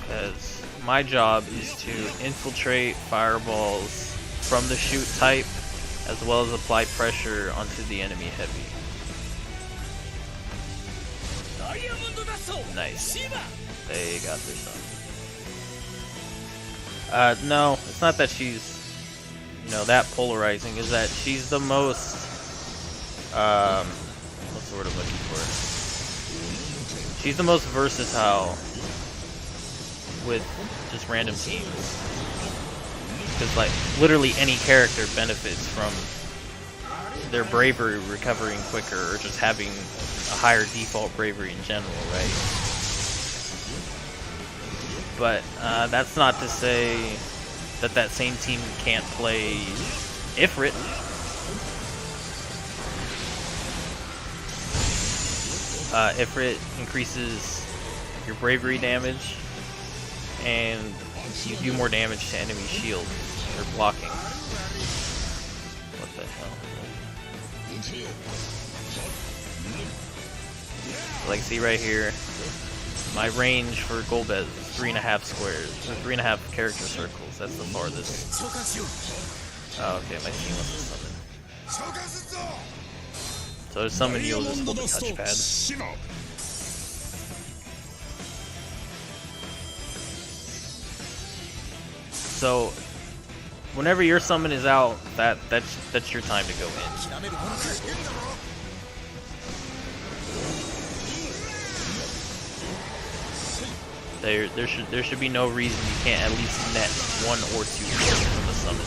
Because my job is to infiltrate fireballs from the shoot type, as well as apply pressure onto the enemy heavy. Nice. They got this on. No, it's not that she's, that polarizing. Is that she's the most, what's the word I'm looking for? She's the most versatile with just random teams. Because, like, literally any character benefits from their bravery recovering quicker, or just having a higher default bravery in general, right? But that's not to say that that same team can't play Ifrit. Ifrit increases your bravery damage, and you do more damage to enemy shields or blocking. What the hell? Like, see right here, my range for Golbez is 3.5 squares, or 3.5 character circles. That's the farthest. Oh, okay, my team wants to summon. So to summon, you'll just hold the touchpad. So whenever your summon is out, that's your time to go in. There should be no reason you can't at least net 1 or 2 kills from the summon.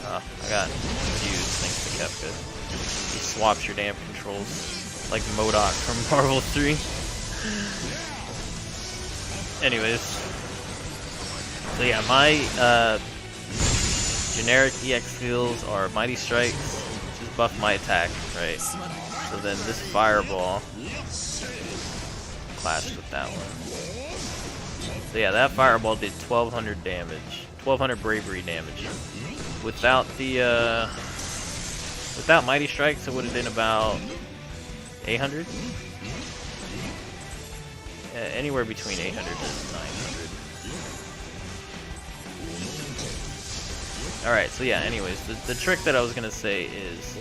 I got confused thanks to Kefka. He swaps your damn controls like MODOK from Marvel 3. Anyways, so yeah, my generic EX skills are Mighty Strikes, just buff my attack, right? So then this Fireball clashed with that one. So yeah, that Fireball did 1200 damage, 1200 bravery damage. Without the without Mighty Strikes, it would have been about 800. Anywhere between 800 and 900. Alright, so yeah, anyways, the trick that I was gonna say is,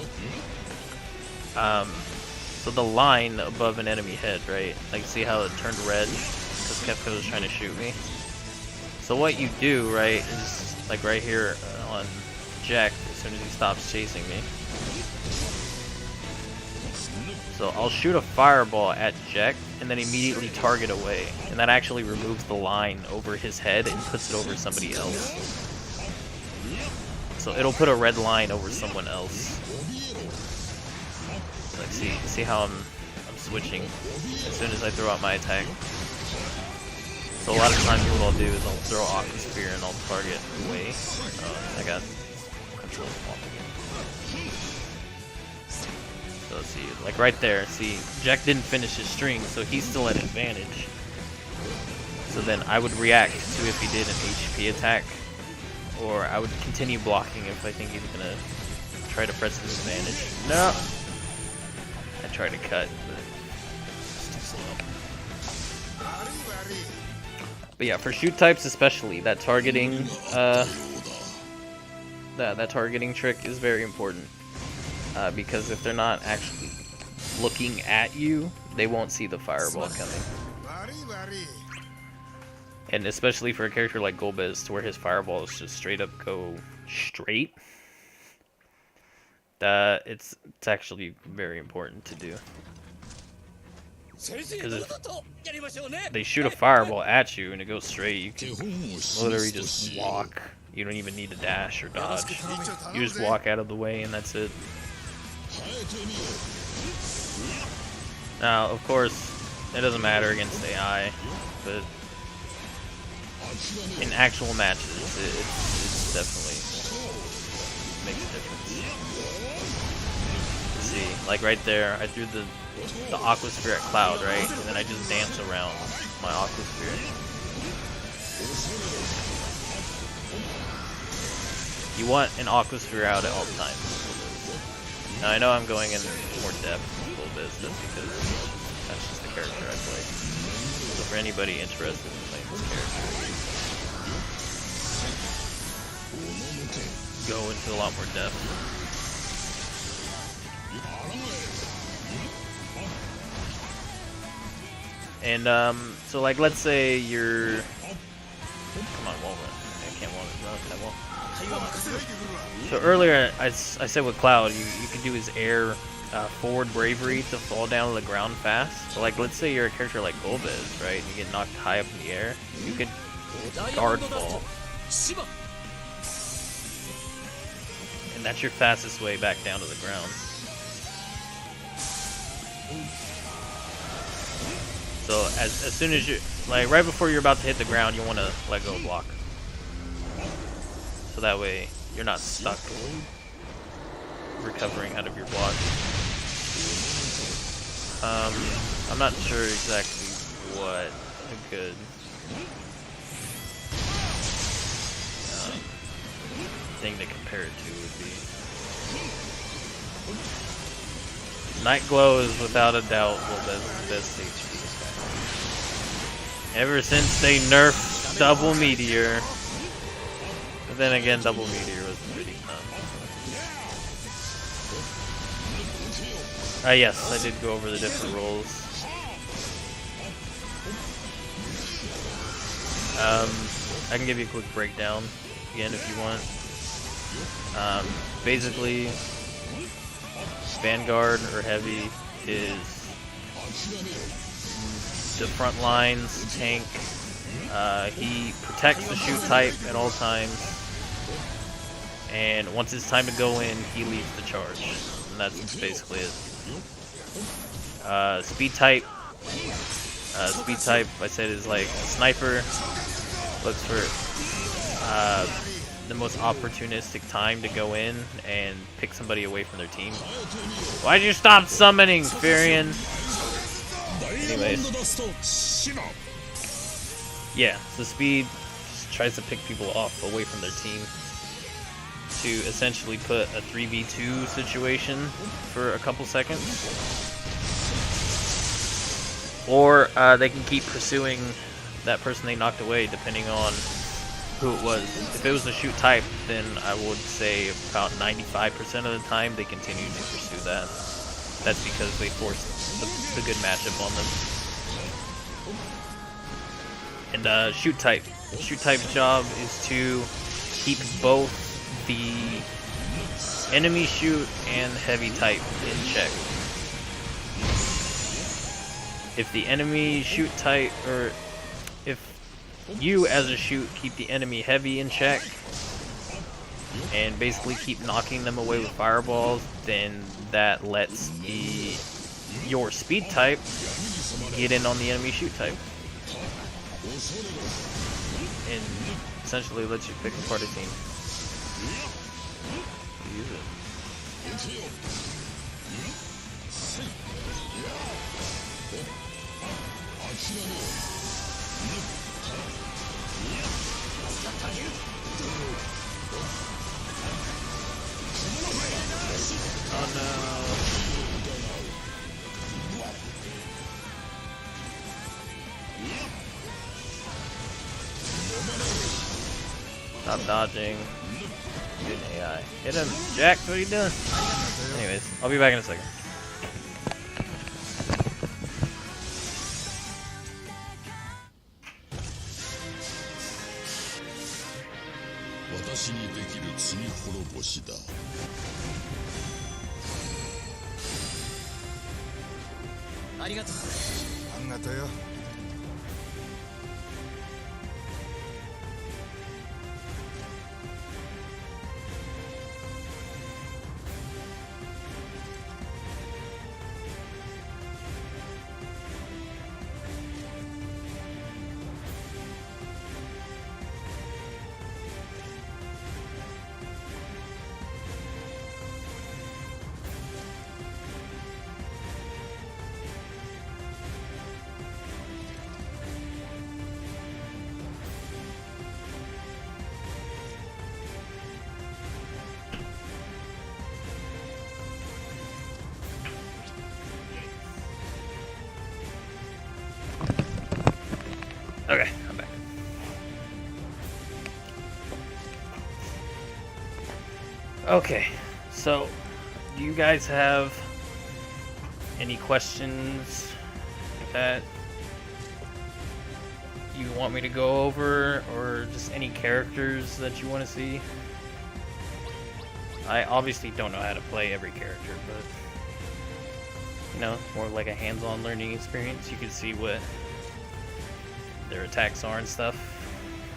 So the line above an enemy head, right? Like, see how it turned red? Because Kefka was trying to shoot me. So what you do, right, is like right here on Jack, as soon as he stops chasing me. So I'll shoot a fireball at Jack and then immediately target away. And that actually removes the line over his head and puts it over somebody else. So it'll put a red line over someone else. Like, see how I'm switching as soon as I throw out my attack. So a lot of times what I'll do is I'll throw Aqua Sphere and I'll target away. I got control swap again. So let's see, like right there, see, Jack didn't finish his string, so he's still at advantage. So then I would react to if he did an HP attack, or I would continue blocking if I think he's gonna try to press his advantage. No! I tried to cut, but it's too slow. But yeah, for shoot types especially, that targeting that targeting trick is very important. Because if they're not actually looking at you, they won't see the fireball coming. And especially for a character like Golbez, to where his fireballs just straight up go straight, it's actually very important to do. Because if they shoot a fireball at you and it goes straight, you can literally just walk. You don't even need to dash or dodge. You just walk out of the way and that's it. Now, of course, it doesn't matter against AI, but in actual matches, it definitely makes a difference. You see, like right there, I threw the Aqua Sphere at Cloud, right? And then I just dance around my Aqua Sphere. You want an Aqua Sphere out at all times. Now I know I'm going in more depth a little bit, just because that's just the character I play. So for anybody interested in playing this character, go into a lot more depth. And so like let's say you're, come on, wall run. I can't wall run. I won't. So earlier I said with Cloud, you can do his air forward bravery to fall down to the ground fast. So like let's say you're a character like Golbez, right? You get knocked high up in the air. You could guard fall. And that's your fastest way back down to the ground. So as soon as you, like right before you're about to hit the ground, you want to let go block. So that way you're not stuck recovering out of your block. I'm not sure exactly what a good thing to compare it to would be. Night Glow is without a doubt the best HP attack. Ever since they nerfed Double Meteor. But then again, Double Meteor was pretty yes, I did go over the different roles. I can give you a quick breakdown again if you want. Basically, Vanguard or Heavy is the front lines tank. He protects the shoot type at all times, and once it's time to go in, he leads the charge, and that's basically it. Speed type, I said, is like a sniper. Looks for the most opportunistic time to go in and pick somebody away from their team. Why'd you stop summoning, Furion? Anyways. Yeah, so Speed just tries to pick people off away from their team to essentially put a 3v2 situation for a couple seconds. Or they can keep pursuing that person they knocked away depending on who it was. If it was a shoot type, then I would say about 95% of the time they continue to pursue that. that's because they forced the good matchup on them. And shoot type. Shoot type's job is to keep both the enemy shoot and heavy type in check. If the enemy shoot type, or if you as a shoot keep the enemy heavy in check and basically keep knocking them away with fireballs, then that lets your speed type get in on the enemy shoot type. And essentially lets you pick apart a team. Use it. Oh no. Stop dodging. Good AI. Hit him. Jack, what are you doing? Anyways, I'll be back in a second. Okay, I'm back. Okay, so do you guys have any questions that you want me to go over, or just any characters that you want to see? I obviously don't know how to play every character, but you know, more like a hands-on learning experience. You can see what their attacks are and stuff,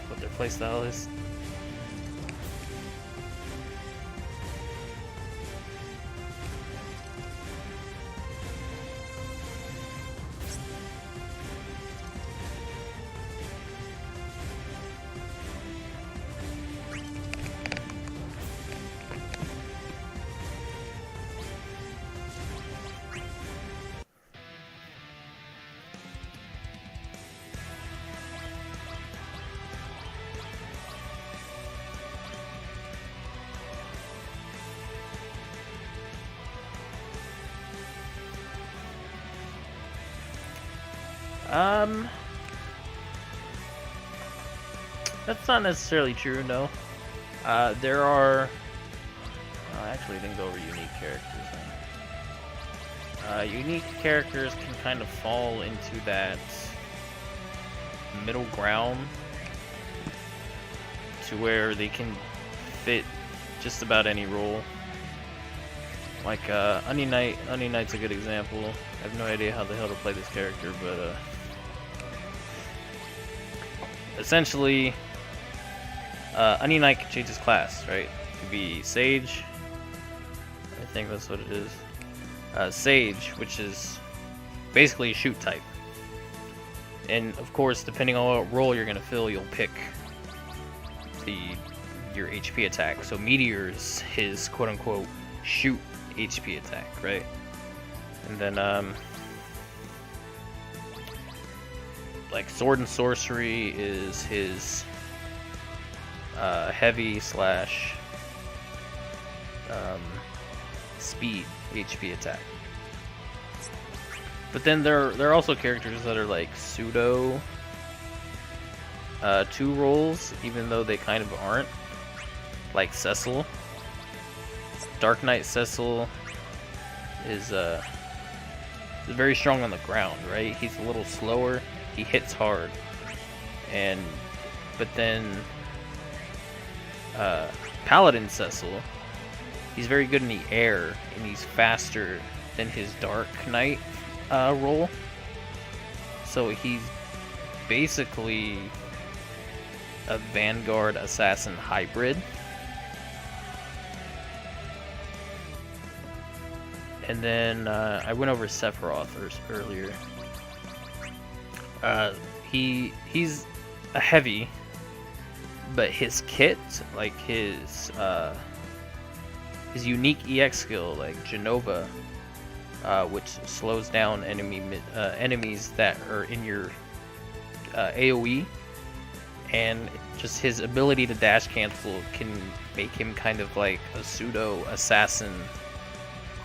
what their playstyle is. That's not necessarily true, no. There are... I actually didn't go over unique characters. Unique characters can kind of fall into that middle ground to where they can fit just about any role. Like, Onion Knight. Onion Knight's a good example. I have no idea how the hell to play this character, but, essentially, Onion Knight can change his class, right? It could be Sage. I think that's what it is. Sage, which is basically a shoot type. And, of course, depending on what role you're going to fill, you'll pick your HP attack. So Meteor's his quote-unquote shoot HP attack, right? And then, like, Sword and Sorcery is his heavy slash speed HP attack. But then there are also characters that are like pseudo 2 rolls, even though they kind of aren't. Like Cecil, Dark Knight Cecil, is very strong on the ground, right? He's a little slower. He hits hard, but then Paladin Cecil, he's very good in the air, and he's faster than his Dark Knight role. So he's basically a Vanguard Assassin hybrid. And then I went over Sephiroth earlier. He's a heavy, but his kit, like his unique EX skill, like Genova, which slows down enemies that are in your AoE, and just his ability to dash cancel can make him kind of like a pseudo assassin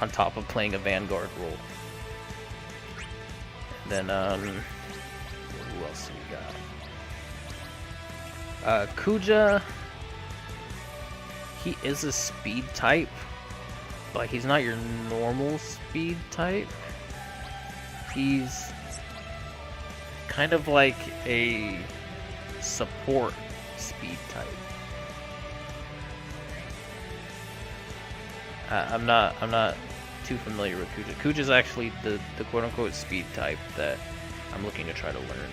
on top of playing a Vanguard role. And then who else do we got? Kuja, he is a speed type, but he's not your normal speed type. He's kind of like a support speed type. I'm not too familiar with Kuja. Kuja's actually the quote-unquote speed type that I'm looking to try to learn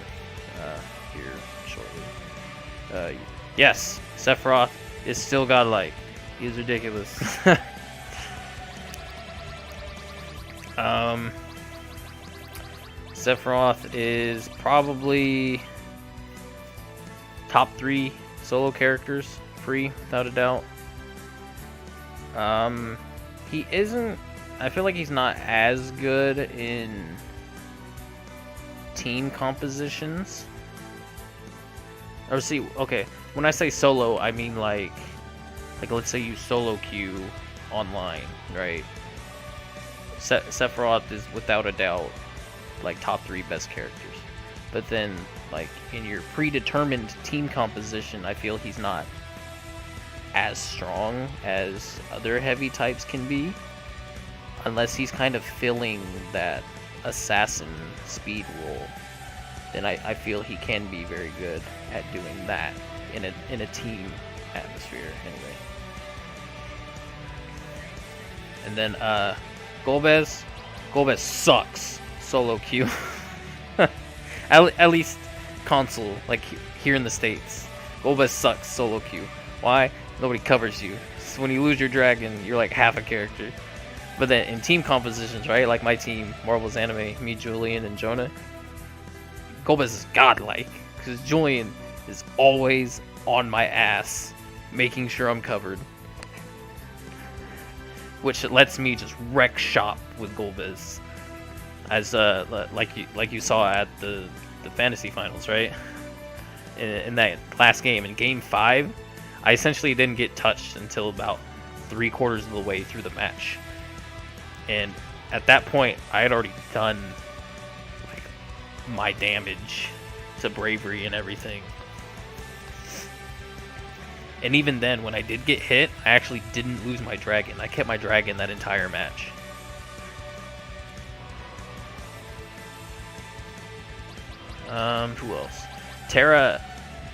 here shortly. Yes, Sephiroth is still godlike. He's ridiculous. Sephiroth is probably top 3 solo characters, free, without a doubt. He isn't... I feel like he's not as good in team compositions. Or see, okay, when I say solo, I mean like let's say you solo queue online, right? Sephiroth is without a doubt like top 3 best characters. But then like in your predetermined team composition, I feel he's not as strong as other heavy types can be, unless he's kind of filling that assassin speed role. Then I feel he can be very good at doing that in a team atmosphere anyway. And then Golbez sucks solo queue. At least console, like here in the States. Golbez sucks solo queue. Why? Nobody covers you. So when you lose your dragon, you're like half a character. But then in team compositions, right? Like my team, Marvel's Anime, me, Julian, and Jonah. Golbez is godlike, because Julian is always on my ass, making sure I'm covered. Which lets me just wreck shop with Golbez. As like you saw at the fantasy finals, right? In that last game, in game 5, I essentially didn't get touched until about 3/4 of the way through the match. And at that point, I had already done like my damage to bravery and everything. And even then, when I did get hit, I actually didn't lose my dragon. I kept my dragon that entire match. Who else? Terra,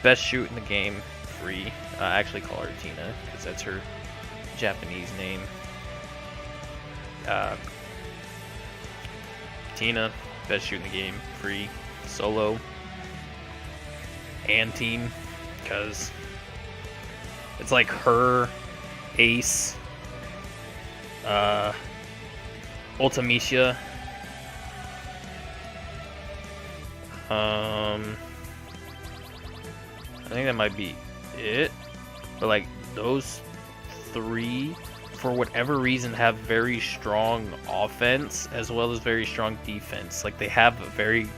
best shoot in the game, free. I actually call her Tina, because that's her Japanese name. Tina, best shoot in the game, free, solo, and team, because it's like her, Ace, Ultimecia, I think that might be it. But like those 3, for whatever reason, have very strong offense as well as very strong defense. Like they have a very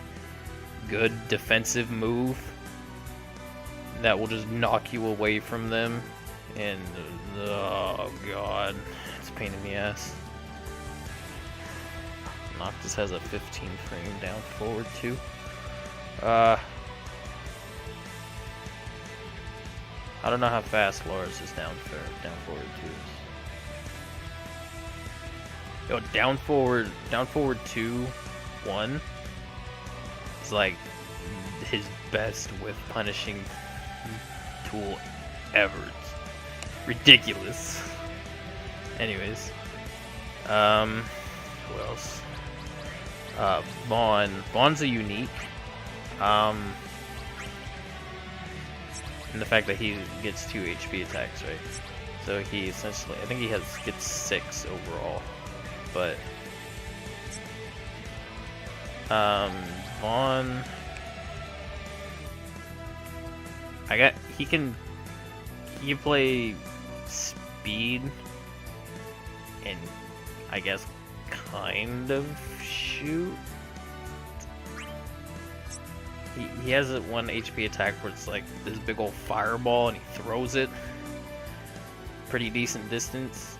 good defensive move that will just knock you away from them. And oh god, it's a pain in the ass. Noctis has a 15 frame down forward too. I don't know how fast Lars is down forward too. Yo, down forward 2-1 is like his best whiff punishing tool ever. It's ridiculous. Anyways, who else? Vaughn's a unique. And the fact that he gets 2 HP attacks, right? So he essentially, I think he gets 6 overall. But Vaughn, he can play speed and I guess kind of shoot. He has a 1 HP attack where it's like this big old fireball and he throws it pretty decent distance.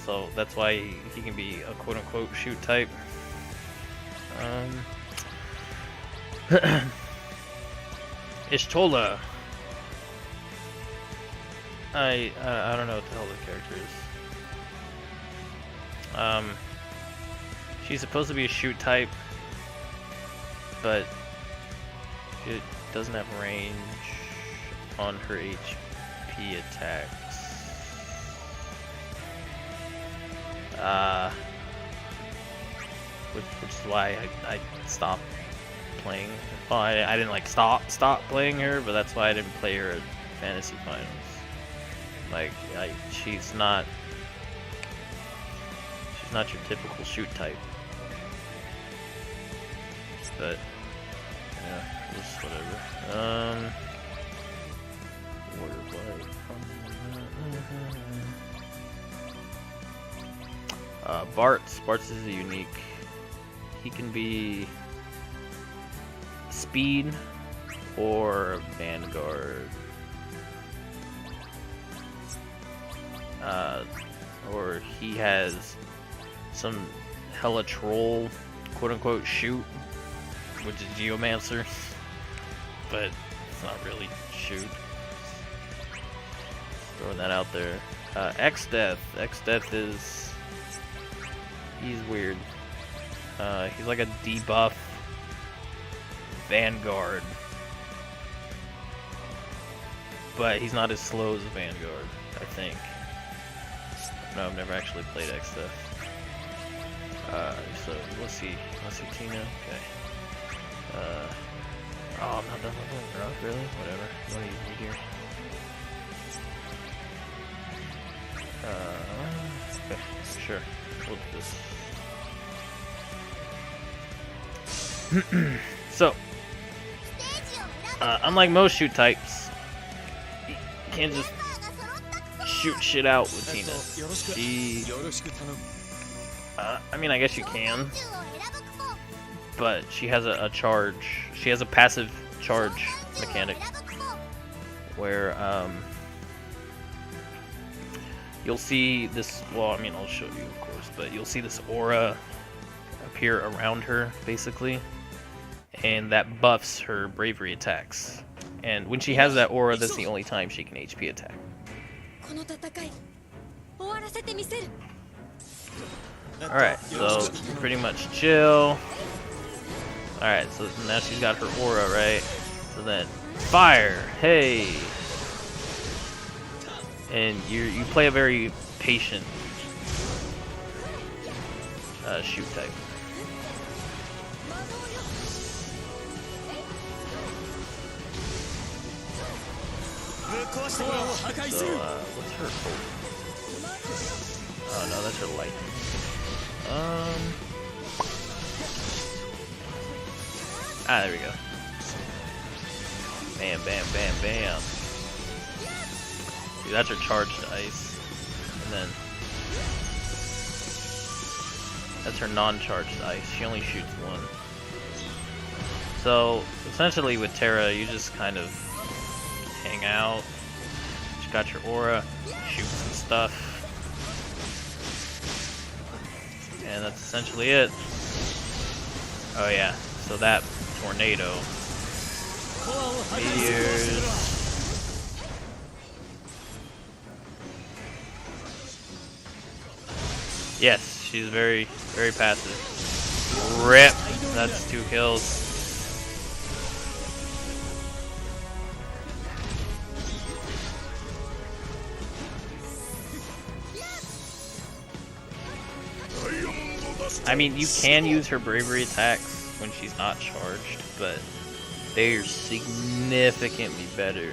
So that's why he can be a quote-unquote shoot type. Ishtola. I don't know what the hell the character is. She's supposed to be a shoot type, but it doesn't have range on her HP attacks. Which is why I stopped playing. Well, I didn't like stop playing her, but that's why I didn't play her at Fantasy Finals. Like, she's not your typical shoot type. But yeah, just whatever. Bart's is a unique. He can be speed or Vanguard. Or he has some hella troll, quote-unquote, shoot, which is Geomancer, but it's not really shoot. Throwing that out there. X-Death is... he's weird. He's like a debuff Vanguard, but he's not as slow as Vanguard, I think. No, I've never actually played X-Death. So let's see Tina. Okay. Oh, I'm not done leveling her up, really? Whatever. What do you need here? Okay, sure. We'll do this. So, unlike most shoot types, you can't just shoot shit out with Tina. I mean, I guess you can, but she has a charge. She has a passive charge mechanic where you'll see this. Well, I mean, I'll show you, of course, but you'll see this aura appear around her, basically, and that buffs her bravery attacks. And when she has that aura, that's the only time she can HP attack. Alright, so pretty much chill. Alright, so now she's got her aura, right? So then, fire! Hey! And you play a very patient shoot type. So, what's her ult? Oh no, that's her lightning. There we go. Bam, bam, bam, bam. Dude, that's her charged ice. And then that's her non-charged ice. She only shoots 1. So essentially with Terra, you just kind of hang out. You got your aura, shoot some stuff. And that's essentially it. Oh yeah, so that tornado. Meteors. Yes, she's very, very passive. Rip! That's 2 kills. I mean, you can use her bravery attacks when she's not charged, but they are significantly better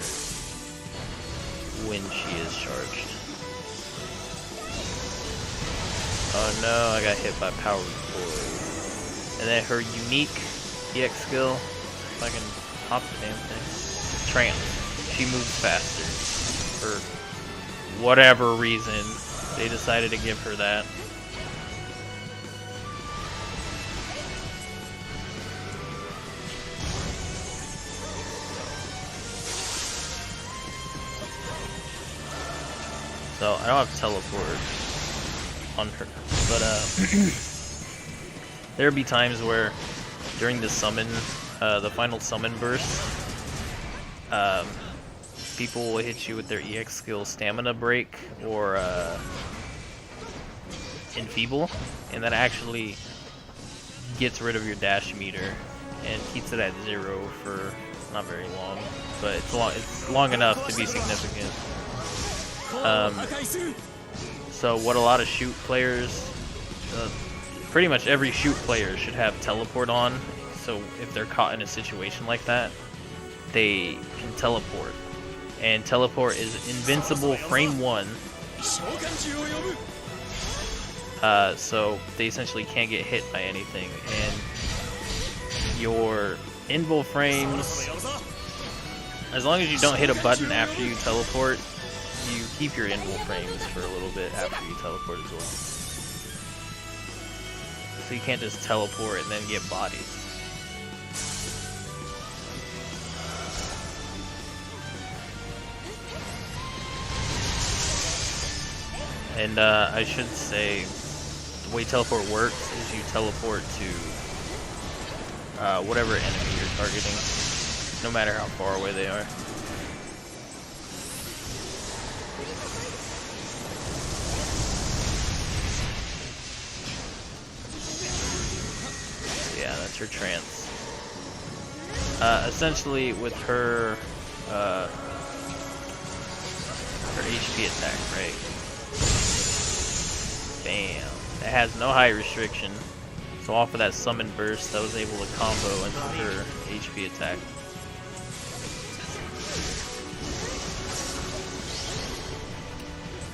when she is charged. Oh no, I got hit by Power Boy. And then her unique EX skill, if I can pop the damn thing. Trance. She moves faster. For whatever reason, they decided to give her that. So I don't have teleport on her, but there'd be times where during the summon, the final summon burst, people will hit you with their EX skill Stamina Break or Enfeeble, and that actually gets rid of your dash meter and keeps it at 0 for not very long, but it's long enough to be significant. So what a lot of shoot players, pretty much every shoot player should have teleport on, so if they're caught in a situation like that, they can teleport. And teleport is invincible frame 1, so they essentially can't get hit by anything, and your invul frames, as long as you don't hit a button after you teleport, you keep your invul frames for a little bit after you teleport as well. So you can't just teleport and then get bodied. And I should say, the way teleport works is you teleport to whatever enemy you're targeting, no matter how far away they are. Yeah, that's her trance. Essentially, with her HP attack, right? Bam. It has no height restriction, so off of that summon burst, I was able to combo into her HP attack.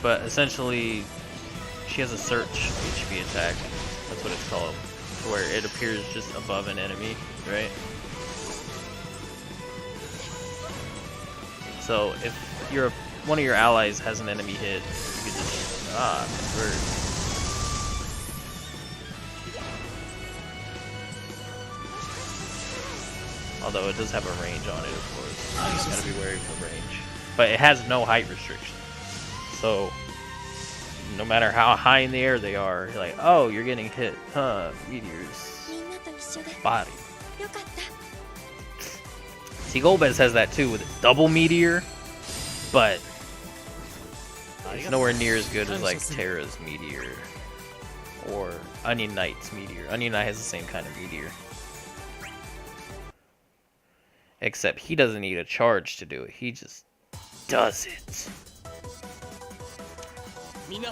But essentially, she has a search HP attack. That's what it's called. Where it appears just above an enemy, right? So if one of your allies has an enemy hit, you can just convert. Although it does have a range on it, of course. You just gotta be wary of the range. But it has no height restriction. So no matter how high in the air they are, you're like, oh, you're getting hit, huh? Meteors. Body. See, Golbez has that too with double meteor, but it's nowhere near as good as like Terra's meteor or Onion Knight's meteor. Onion Knight has the same kind of meteor, except he doesn't need a charge to do it. He just does it. We're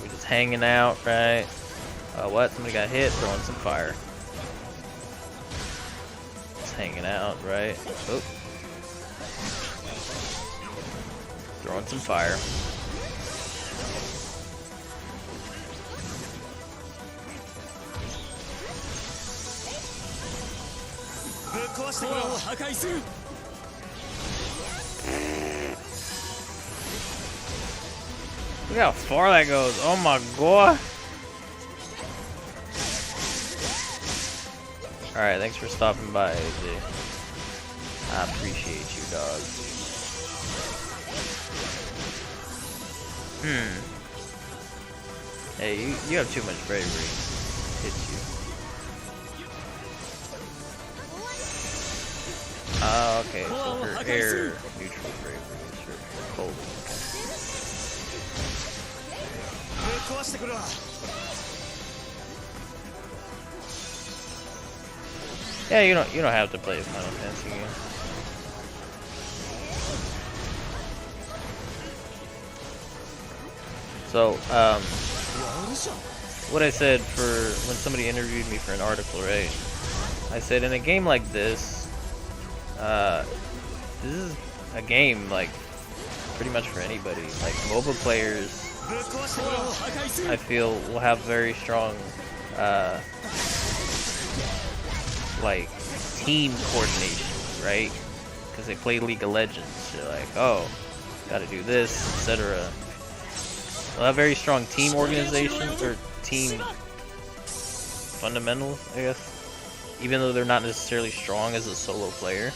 just hanging out, right? What? Somebody got hit, throwing some fire. Just hanging out, right? Oh. Throwing some fire. Look how far that goes. Oh my god. Alright, thanks for stopping by, AJ. I appreciate you, dog. Hey, you have too much bravery. Hit you. Okay, so her air neutral bravery is her cold. Yeah, you don't have to play a Final Fantasy game. So, what I said for when somebody interviewed me for an article, right? I said in a game like this is a game like pretty much for anybody. Like MOBA players, I feel will have very strong like team coordination, right? Because they play League of Legends. You're like, oh, gotta do this, etc. They'll have very strong team organizations or team fundamentals, I guess. Even though they're not necessarily strong as a solo player.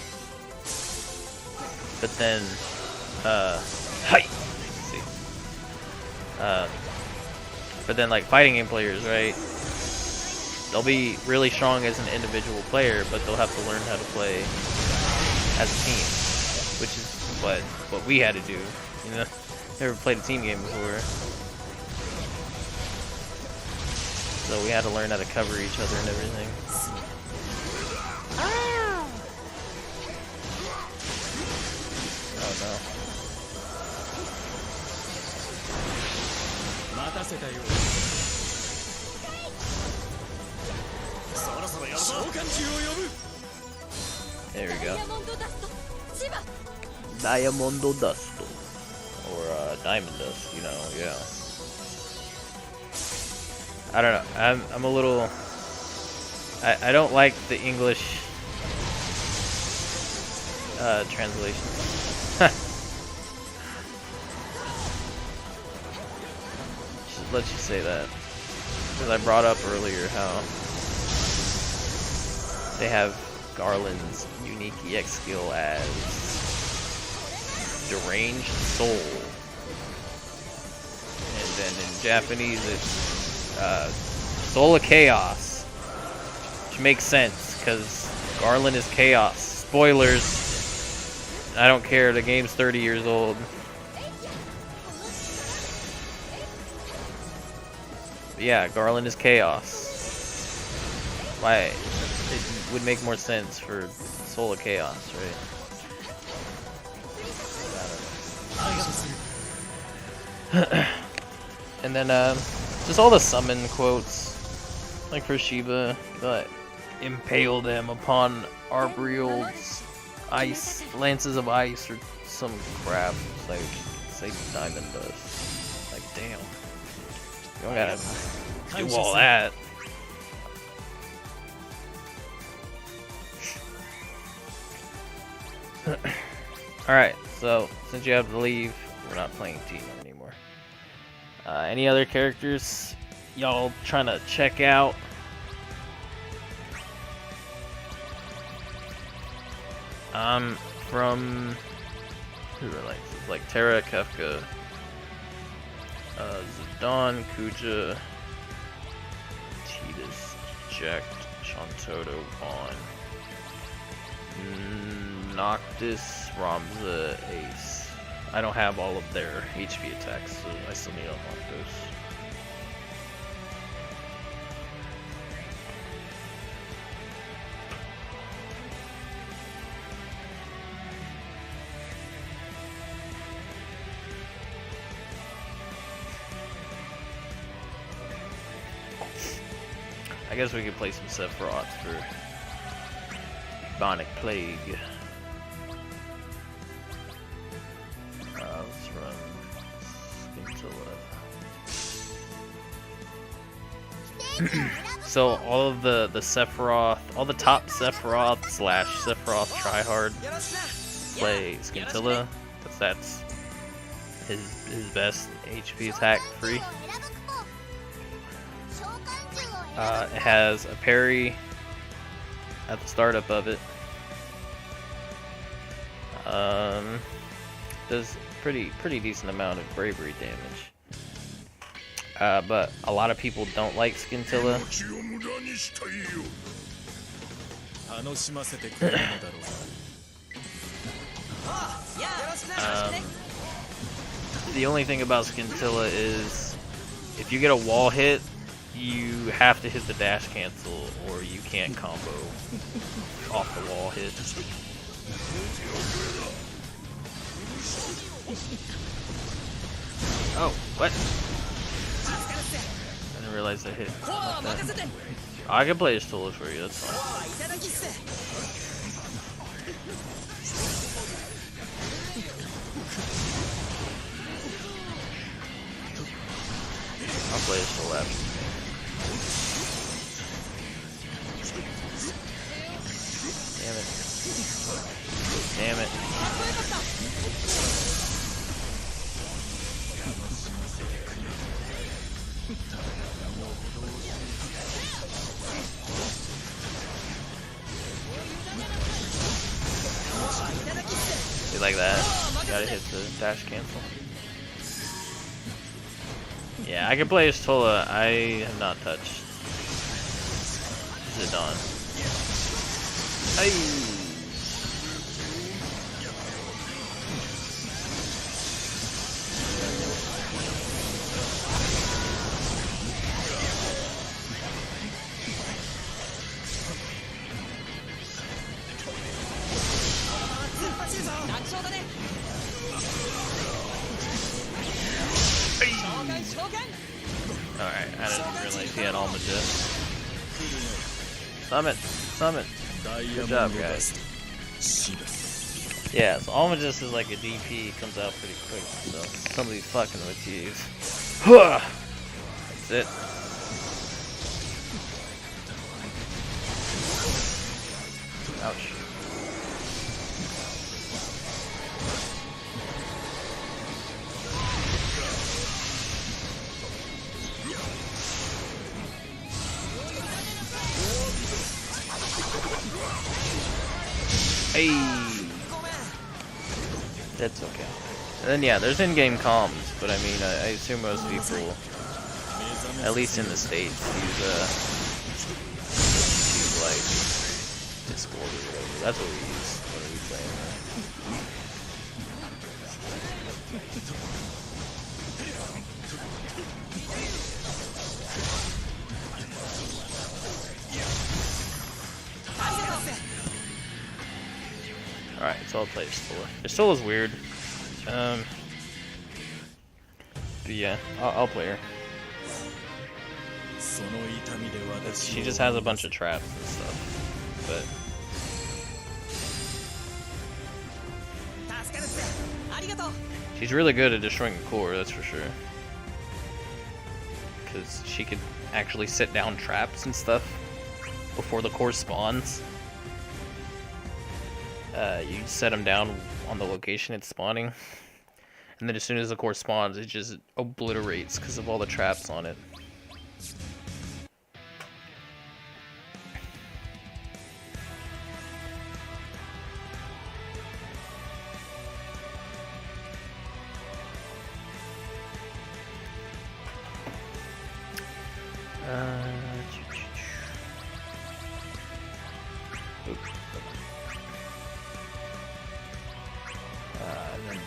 But then, but then like fighting game players, right? They'll be really strong as an individual player, but they'll have to learn how to play as a team, which is what we had to do. You know, never played a team game before, so we had to learn how to cover each other and everything. Oh no. There we go. Diamondo dust, or diamond dust, you know, yeah. I don't know. I'm a little. I don't like the English translation. Just let you say that, because I brought up earlier how they have Garland's unique EX skill as Deranged Soul, and then in Japanese it's Soul of Chaos, which makes sense because Garland is chaos. Spoilers. I don't care. The game's 30 years old. But yeah, Garland is chaos. Why? It would make more sense for Soul of Chaos, right? And then just all the summon quotes, like for Shiva, that impale them upon Arboreal's ice, lances of ice, or some crap. It's like, say diamond dust. Like, damn. You don't gotta do all that. Alright, so since you have to leave, we're not playing Tina anymore. Any other characters y'all trying to check out? From who are like Terra, Kefka, Zidane, Kuja, Tidus, Jack, Chantoto, Vaughn, Noctis, Ramza, Ace. I don't have all of their HP attacks, so I still need to unlock those. I guess we could play some Sephiroth for Bonic Plague. Let's run Scintilla. So all of the Sephiroth, all the top Sephiroth / Sephiroth tryhard play Scintilla, because that's his best HP attack free. It has a parry at the startup of it. Does pretty decent amount of bravery damage. But a lot of people don't like Scintilla. The only thing about Scintilla is if you get a wall hit, you have to hit the dash cancel or you can't combo off the wall hit. Oh, what? I didn't realize I hit. Like I can play Stola for you, that's fine. I'll play Stola after. Damn it. Damn it. You like that? Gotta hit the dash cancel. Yeah, I can play Stola. I have not touched Zidane. Hey. Alright, I didn't realize he had Almagist. Summit! Summit! Good job, guys. Yeah, so Almagist is like a DP, comes out pretty quick, so somebody's fucking with you. That's it. Ouch. Hey, that's okay. And then yeah, there's in-game comms, but I mean, I assume most people, at least in the States, use like Discord or whatever. That's what we use when we play. Alright, so I'll play Stola. Stola's weird. But yeah, I'll play her. She just has a bunch of traps and stuff. But she's really good at destroying the core, that's for sure. Because she could actually set down traps and stuff before the core spawns. You set them down on the location it's spawning, and then as soon as the core spawns, it just obliterates because of all the traps on it.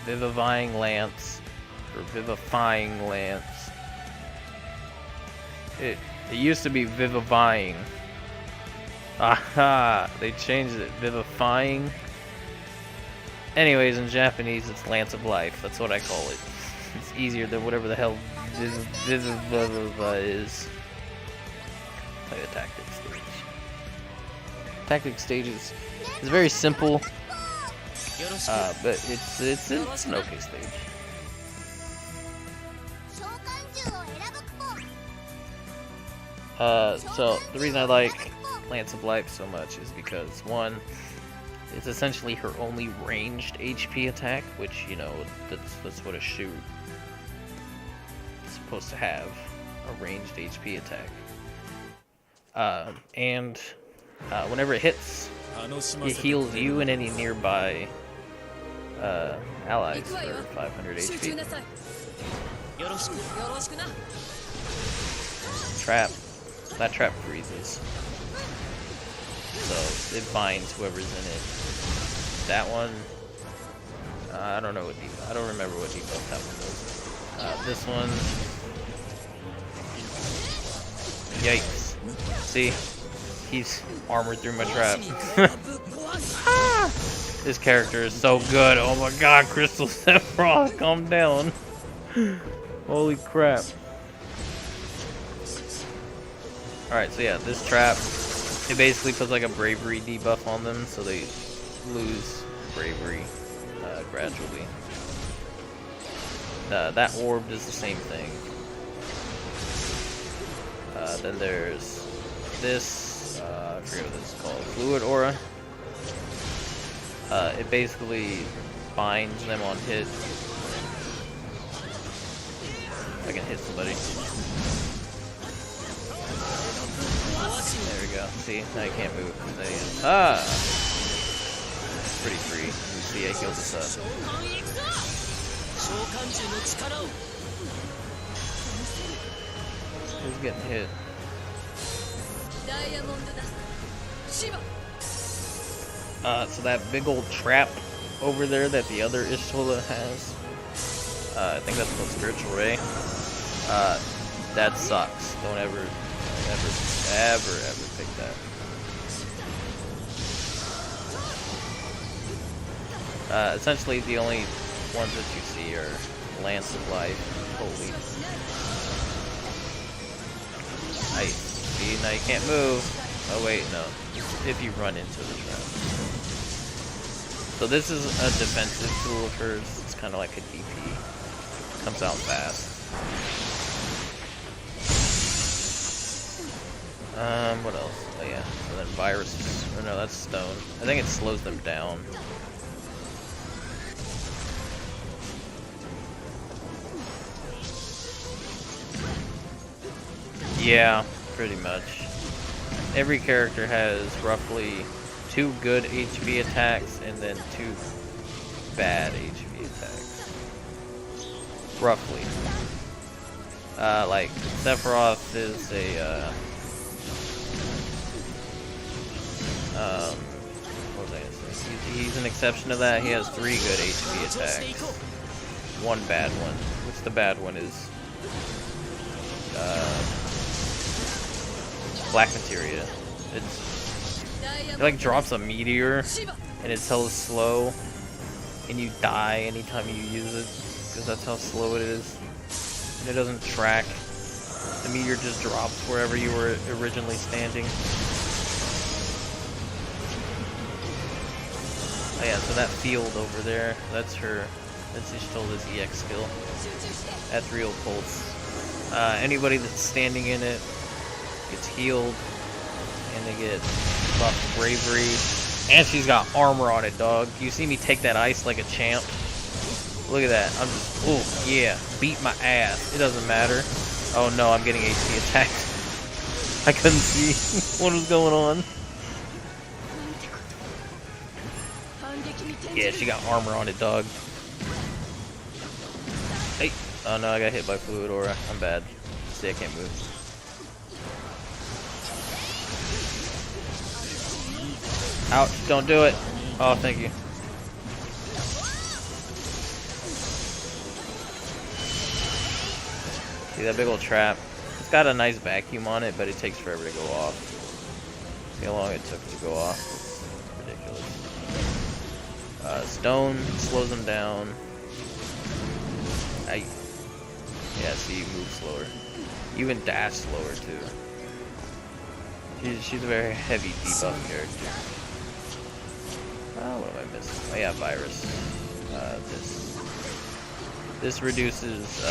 Vivifying Lance, or Vivifying Lance. It used to be Vivifying. Aha! They changed it. Vivifying. Anyways, in Japanese, it's Lance of Life. That's what I call it. It's easier than whatever the hell Viviva is. Play the tactic stage. Tactic stage is very simple. But it's an okay stage. So the reason I like Lance of Life so much is because one, it's essentially her only ranged HP attack, which, you know, that's what a shoot is supposed to have, a ranged HP attack. And whenever it hits, it heals you and any nearby allies for 500 HP. Trap. That trap freezes. So it binds whoever's in it. That one, I don't know what debuff. I don't remember what debuff that one was. This one. Yikes. See? He's armored through my trap. Ah! This character is so good. Oh my god, Crystal Sephiroth, calm down. Holy crap. Alright, so yeah, this trap, it basically puts like a bravery debuff on them, so they lose bravery gradually. That orb does the same thing. Then there's this, I forget what this is called, Fluid Aura. It basically binds them on hit. I can hit somebody. There we go. See, now you can't move. Ah! Pretty free. You see, I killed this up. Who's getting hit? So that big old trap over there that the other Ishtola has, I think that's called Spiritual Ray. That sucks. Don't ever pick that. Essentially, the only ones that you see are Lance of Life, Holy. Nice. See, now you can't move. Oh wait, no. If you run into the trap. So this is a defensive tool of hers. It's kind of like a DP. Comes out fast. What else? Oh yeah. And then viruses. Or no, that's stone. I think it slows them down. Yeah, pretty much. Every character has roughly 2 good HP attacks and then 2 bad HP attacks. Roughly. Like, Sephiroth is a, what was I gonna say? He's an exception to that. He has 3 good HP attacks. 1 bad one. Which the bad one is, Black Materia. It like drops a meteor and it's hella slow and you die anytime you use it because that's how slow it is, and it doesn't track. The meteor just drops wherever you were originally standing. Oh yeah, so that field over there, that's Ishtola's EX skill. Ethereal Pulse. Anybody that's standing in it gets healed, and they get buffed bravery, and she's got armor on it, dog. You see me take that ice like a champ? Look at that. I'm just, oh yeah, beat my ass. It doesn't matter. Oh no, I'm getting HP attacked. I couldn't see what was going on. Yeah, she got armor on it, dog. Hey. Oh no, I got hit by Fluid Aura. I'm bad. See, I can't move. Ouch, don't do it. Oh, thank you. See that big old trap? It's got a nice vacuum on it, but it takes forever to go off. See how long it took to go off? It's ridiculous. Stone slows them down. Yeah, see, you move slower. You even dash slower, too. She's a very heavy debuff character. What am I missing? Oh yeah, virus. This reduces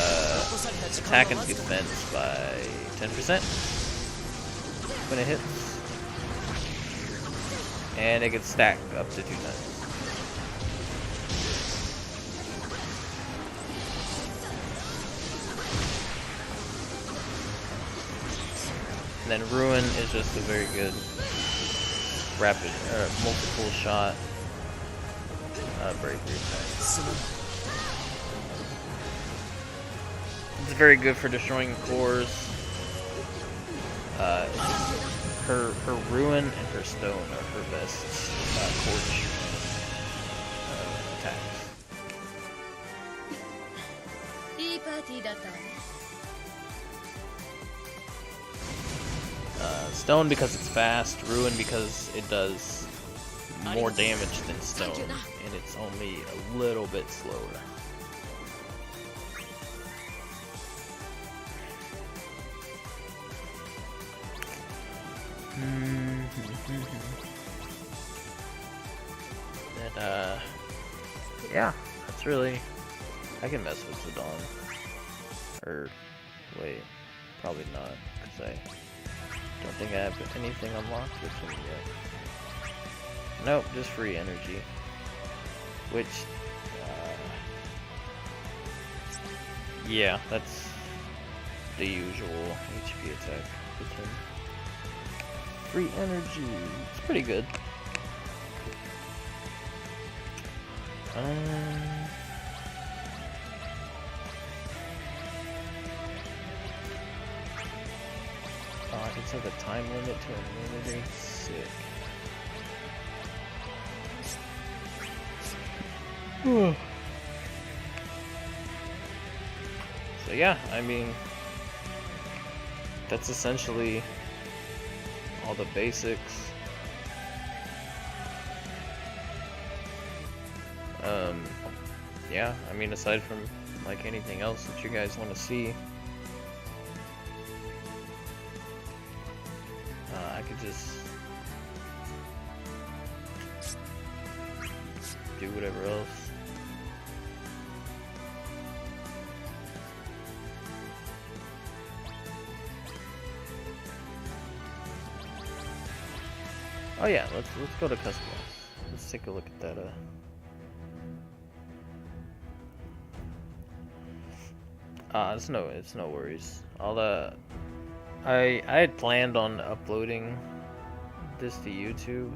attack and defense by 10% when it hits, and it gets stacked up to 2 times. And then Ruin is just a very good rapid, multiple shot bravery attack. It's very good for destroying cores. Her Ruin and her Stone are her best core attacks. Stone because it's fast, Ruin because it does more damage than Stone, and it's only a little bit slower. And yeah, that's really, I can mess with Zidane. Or, wait, probably not, because I don't think I have anything unlocked with him yet. Nope, just free energy. Which, yeah, that's the usual HP attack with him. Free energy, it's pretty good. Oh, I can set the time limit to a minute. Sick. So yeah, I mean, that's essentially all the basics. Yeah, I mean, aside from like anything else that you guys want to see, I could just do whatever else. Oh yeah, let's go to customize. Let's take a look at that. It's no worries. I had planned on uploading this to YouTube,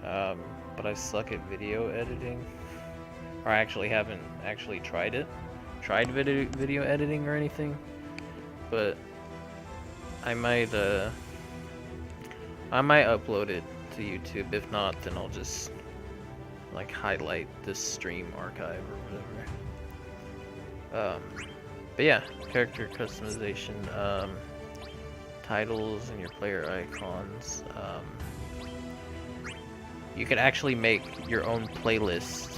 but I suck at video editing, or I actually haven't actually tried video editing or anything, but I might upload it to YouTube. If not, then I'll just like highlight this stream archive or whatever. But yeah, character customization, titles and your player icons. You could actually make your own playlist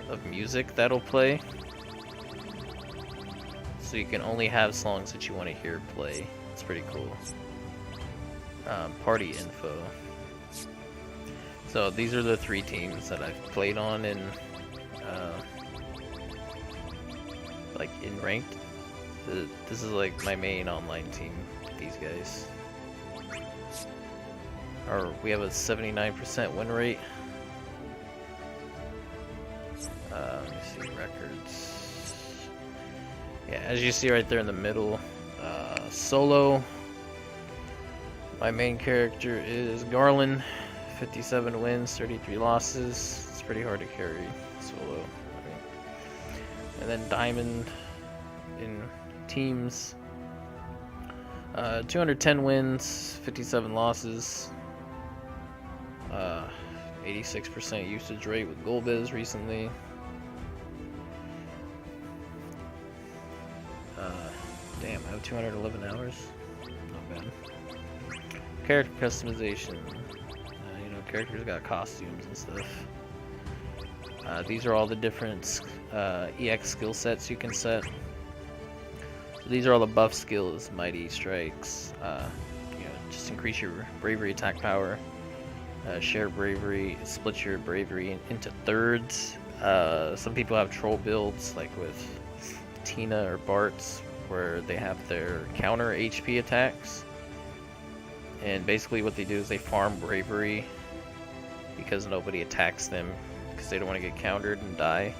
of music that'll play. So you can only have songs that you want to hear play. It's pretty cool. Party info. So these are the 3 teams that I've played on in like in ranked. This is like my main online team. These guys. We have a 79% win rate. Let me see records. Yeah, as you see right there in the middle, solo. My main character is Garland, 57 wins, 33 losses. It's pretty hard to carry solo. And then Diamond in teams, 210 wins, 57 losses, 86% usage rate with Golbez recently. Damn, I have 211 hours. Not bad. Character customization. You know, characters got costumes and stuff. These are all the different EX skill sets you can set. So these are all the buff skills, mighty strikes. You know, just increase your bravery attack power. Share bravery, split your bravery into thirds. Some people have troll builds, like with Tina or Bart's, where they have their counter HP attacks. And basically what they do is they farm bravery because nobody attacks them because they don't want to get countered and die.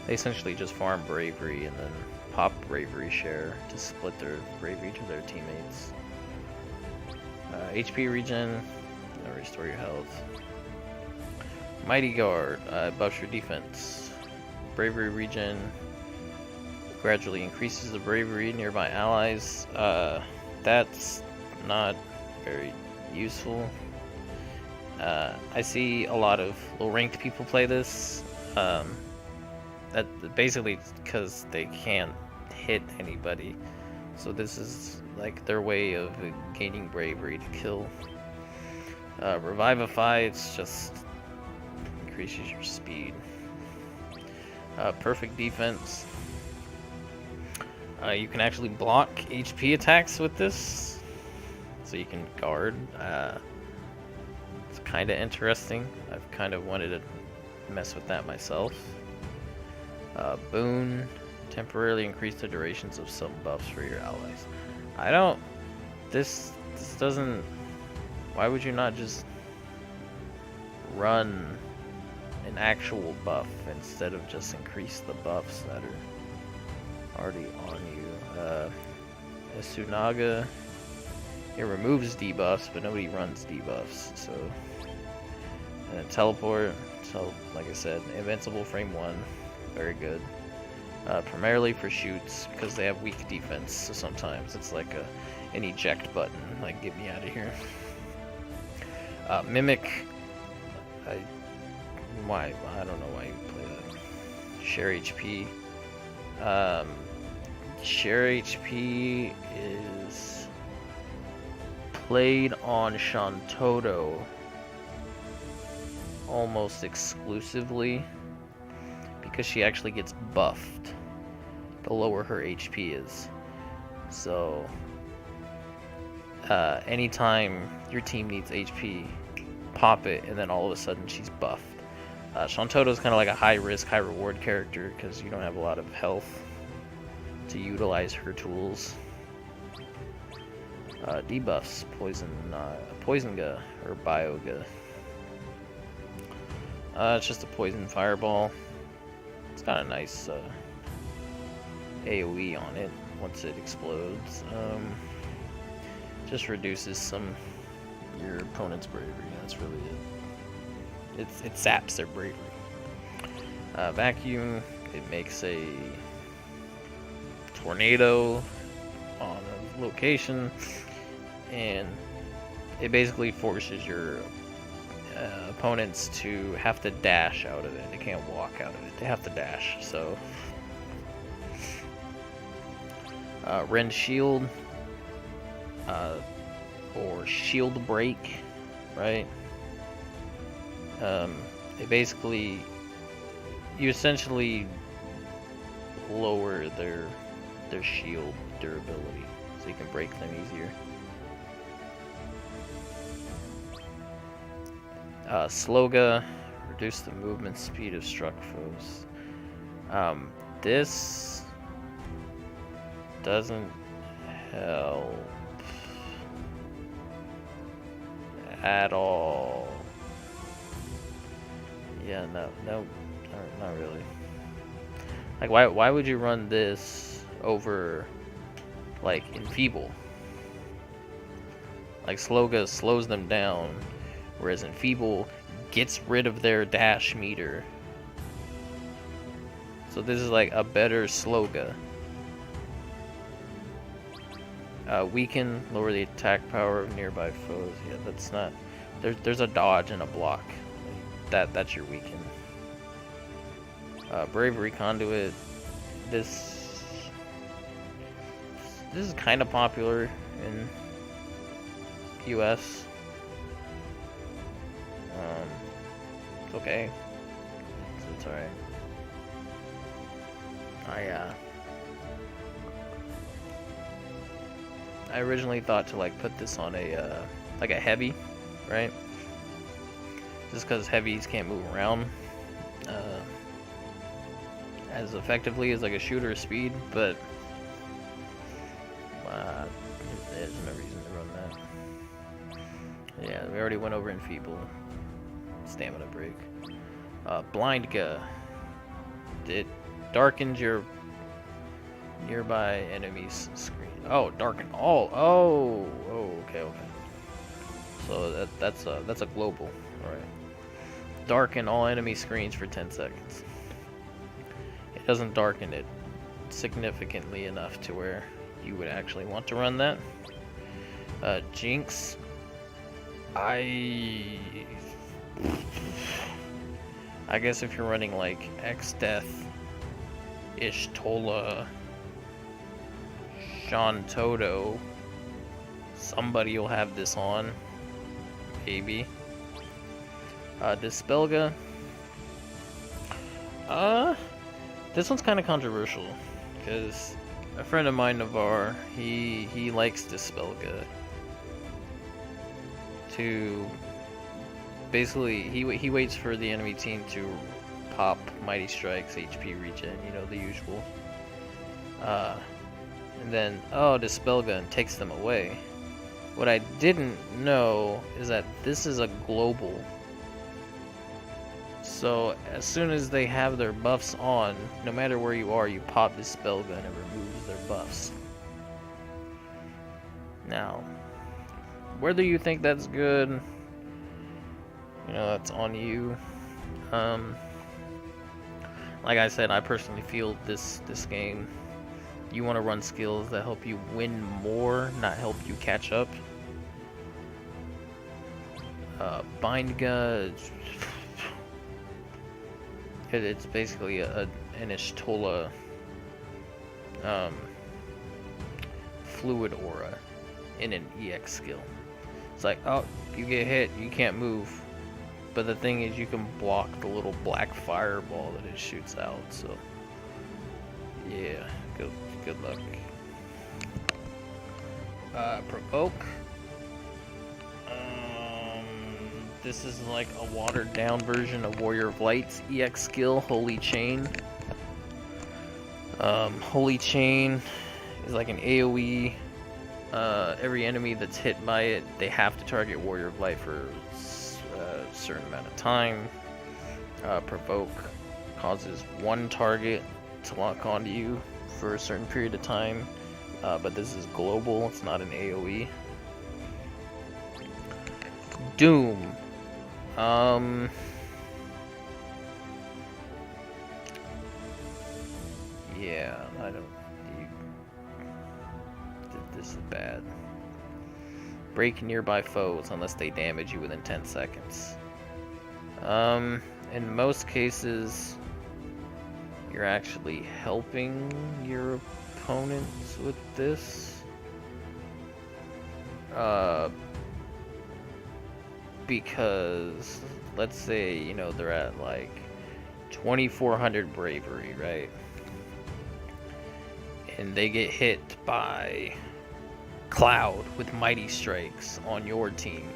They essentially just farm bravery and then pop bravery share to split their bravery to their teammates. HP regen, restore your health. Mighty Guard, buffs your defense. Bravery regen gradually increases the bravery of nearby allies. That's not very useful. I see a lot of low ranked people play this. That basically because they can't hit anybody. So this is like their way of gaining bravery to kill. Revivify, it's just increases your speed. Perfect defense. You can actually block HP attacks with this, so you can guard. It's kind of interesting. I've kind of wanted to mess with that myself. Boon, temporarily increase the durations of some buffs for your allies. I don't. This doesn't. Why would you not just run an actual buff instead of just increase the buffs that are already on you? Isunaga, it removes debuffs, but nobody runs debuffs. So, and then teleport. So, like I said, invincible frame 1, very good. Primarily for shoots because they have weak defense. So sometimes it's like an eject button, like get me out of here. Mimic. I don't know why you play that. Share HP. Share HP is played on Shantoto almost exclusively because she actually gets buffed the lower her HP is. So anytime your team needs HP, pop it, and then all of a sudden she's buffed. Shantoto's kind of like a high risk, high reward character because you don't have a lot of health to utilize her tools. Debuffs, Poisonga or Bioga. It's just a poison fireball. It's got a nice AoE on it once it explodes. Just reduces your opponent's bravery. That's really it. It saps their bravery. Vacuum. It makes a tornado on a location, and it basically forces your opponents to have to dash out of it. They can't walk out of it. They have to dash. So, Rend Shield, or Shield Break, right? It basically, you essentially lower their shield durability, so you can break them easier. Sloga, reduce the movement speed of struck foes. This doesn't help at all. Yeah, no, not really. Like, why would you run this over, like, Enfeeble? Like, Sloga slows them down, whereas Enfeeble gets rid of their dash meter. So this is like a better Sloga. Weaken, lower the attack power of nearby foes. Yeah, that's not. There's a dodge and a block. That's your weaken. Bravery Conduit. This is kind of popular in US. It's okay. It's alright. I originally thought to like put this on a like a heavy, right? Just because heavies can't move around as effectively as like a shooter speed, but there's no reason to run that. Yeah, we already went over Enfeeble. Stamina break. Blind Ga. It darkens your nearby enemy's screen. Oh, darken all. Oh, okay. So that's a global. All right. Darken all enemy screens for 10 seconds. It doesn't darken it significantly enough to where you would actually want to run that. Jinx. I guess if you're running like X Death Ishtola, Sean Toto. Somebody will have this on. Maybe. Dispelga. This one's kind of controversial, because a friend of mine, Navarre, he likes Dispelga. To basically, he waits for the enemy team to pop Mighty Strikes, HP regen, you know, the usual. And then, Dispelga and takes them away. What I didn't know is that this is a global. So as soon as they have their buffs on, no matter where you are, you pop Dispelga and it removes their buffs. Now, whether you think that's good, you know, that's on you. Like I said, I personally feel this game, you want to run skills that help you win more, not help you catch up. Bindga, it's basically an Ishtola fluid aura in an EX skill. It's like, oh, you get hit, you can't move. But the thing is, you can block the little black fireball that it shoots out, so yeah, good luck. Provoke. This is like a watered down version of Warrior of Light's EX skill, Holy Chain. Holy Chain is like an AoE. Every enemy that's hit by it, they have to target Warrior of Light for a certain amount of time. Provoke causes one target to lock onto you for a certain period of time, but this is global, it's not an AoE. Doom. Yeah, I don't. This is bad. Break nearby foes unless they damage you within 10 seconds. In most cases, you're actually helping your opponents with this. Because let's say, you know, they're at like 2400 bravery, right? And they get hit by Cloud with Mighty Strikes on your team.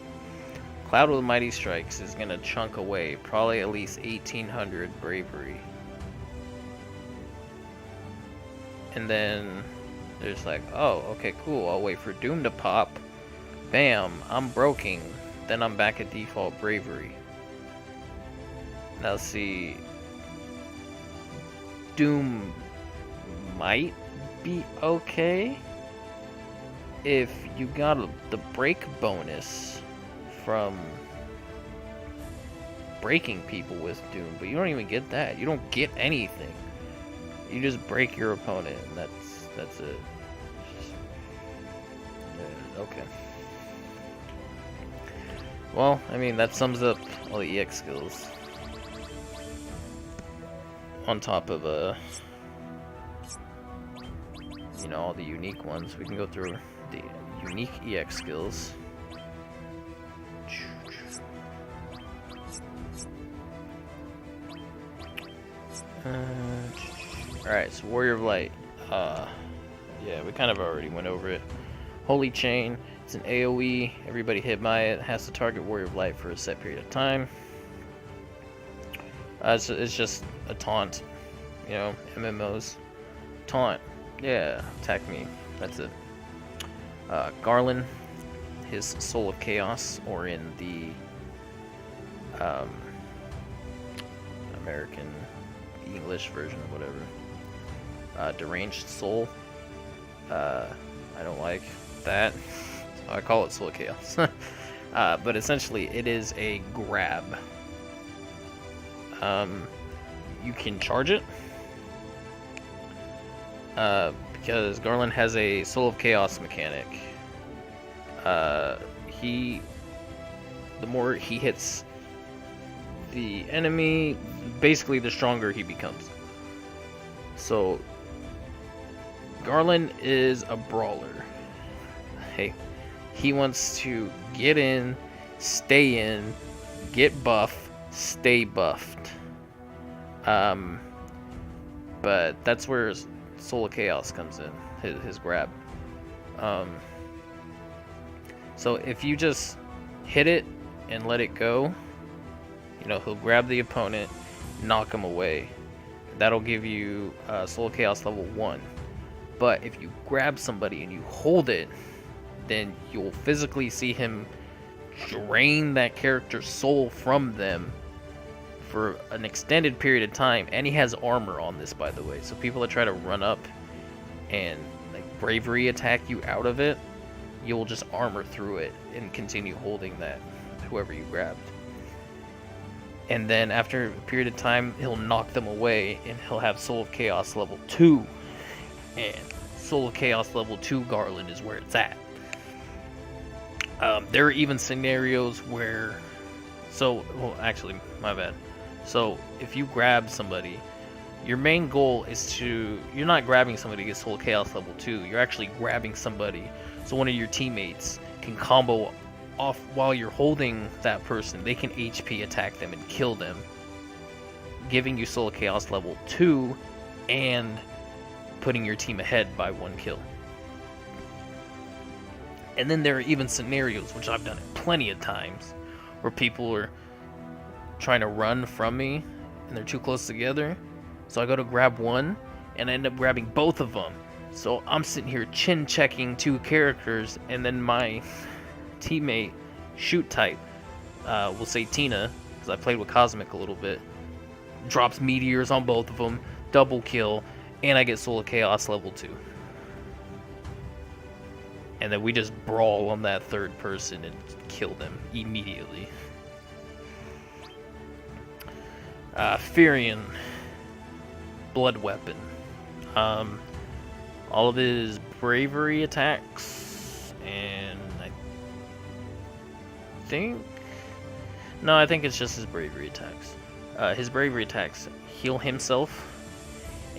Cloud with Mighty Strikes is gonna chunk away probably at least 1800 bravery. And then there's like, oh, okay, cool, I'll wait for Doom to pop. Bam, I'm broken. Then I'm back at default bravery. Now see, Doom might be okay if you got the break bonus from breaking people with Doom, but you don't even get that. You don't get anything. You just break your opponent, and that's it. Okay. Well, I mean, that sums up all the EX skills. On top of, you know, all the unique ones. We can go through the unique EX skills. Alright, so Warrior of Light. Yeah, we kind of already went over it. Holy Chain. It's an AoE. Everybody hit by it has to target Warrior of Light for a set period of time. It's just a taunt. You know, MMOs. Taunt. Yeah, attack me. That's it. Garland. His Soul of Chaos, or in the American English version of whatever. Deranged Soul. I don't like that. So I call it Soul of Chaos. But essentially, it is a grab. You can charge it. Because Garland has a Soul of Chaos mechanic. The more he hits the enemy, basically the stronger he becomes. So Garland is a brawler. Hey, he wants to get in, stay in, get buff, stay buffed. But that's where Soul of Chaos comes in, his grab. So if you just hit it and let it go, you know, he'll grab the opponent, knock him away. That'll give you Soul of Chaos level 1. But if you grab somebody and you hold it, then you'll physically see him drain that character's soul from them for an extended period of time. And he has armor on this, by the way. So people that try to run up and like bravery attack you out of it, you'll just armor through it and continue holding that, whoever you grabbed. And then after a period of time, he'll knock them away and he'll have Soul of Chaos level 2. And Soul of Chaos level 2 Garland is where it's at. There are even scenarios where... well, actually, my bad. So, if you grab somebody, your main goal is to... You're not grabbing somebody to get Soul of Chaos level 2. You're actually grabbing somebody so one of your teammates can combo off while you're holding that person. They can HP attack them and kill them, giving you Soul of Chaos level 2 and putting your team ahead by 1 kill. And then there are even scenarios, which I've done it plenty of times, where people are trying to run from me and they're too close together. So I go to grab one and I end up grabbing both of them. So I'm sitting here chin checking 2 characters, and then my teammate, shoot type, we'll say Tina, because I played with Cosmic a little bit, drops meteors on both of them, double kill, and I get Soul of Chaos level 2. And then we just brawl on that third person and kill them immediately. Furion, blood weapon. All of his bravery attacks, and I think it's just his bravery attacks. His bravery attacks heal himself,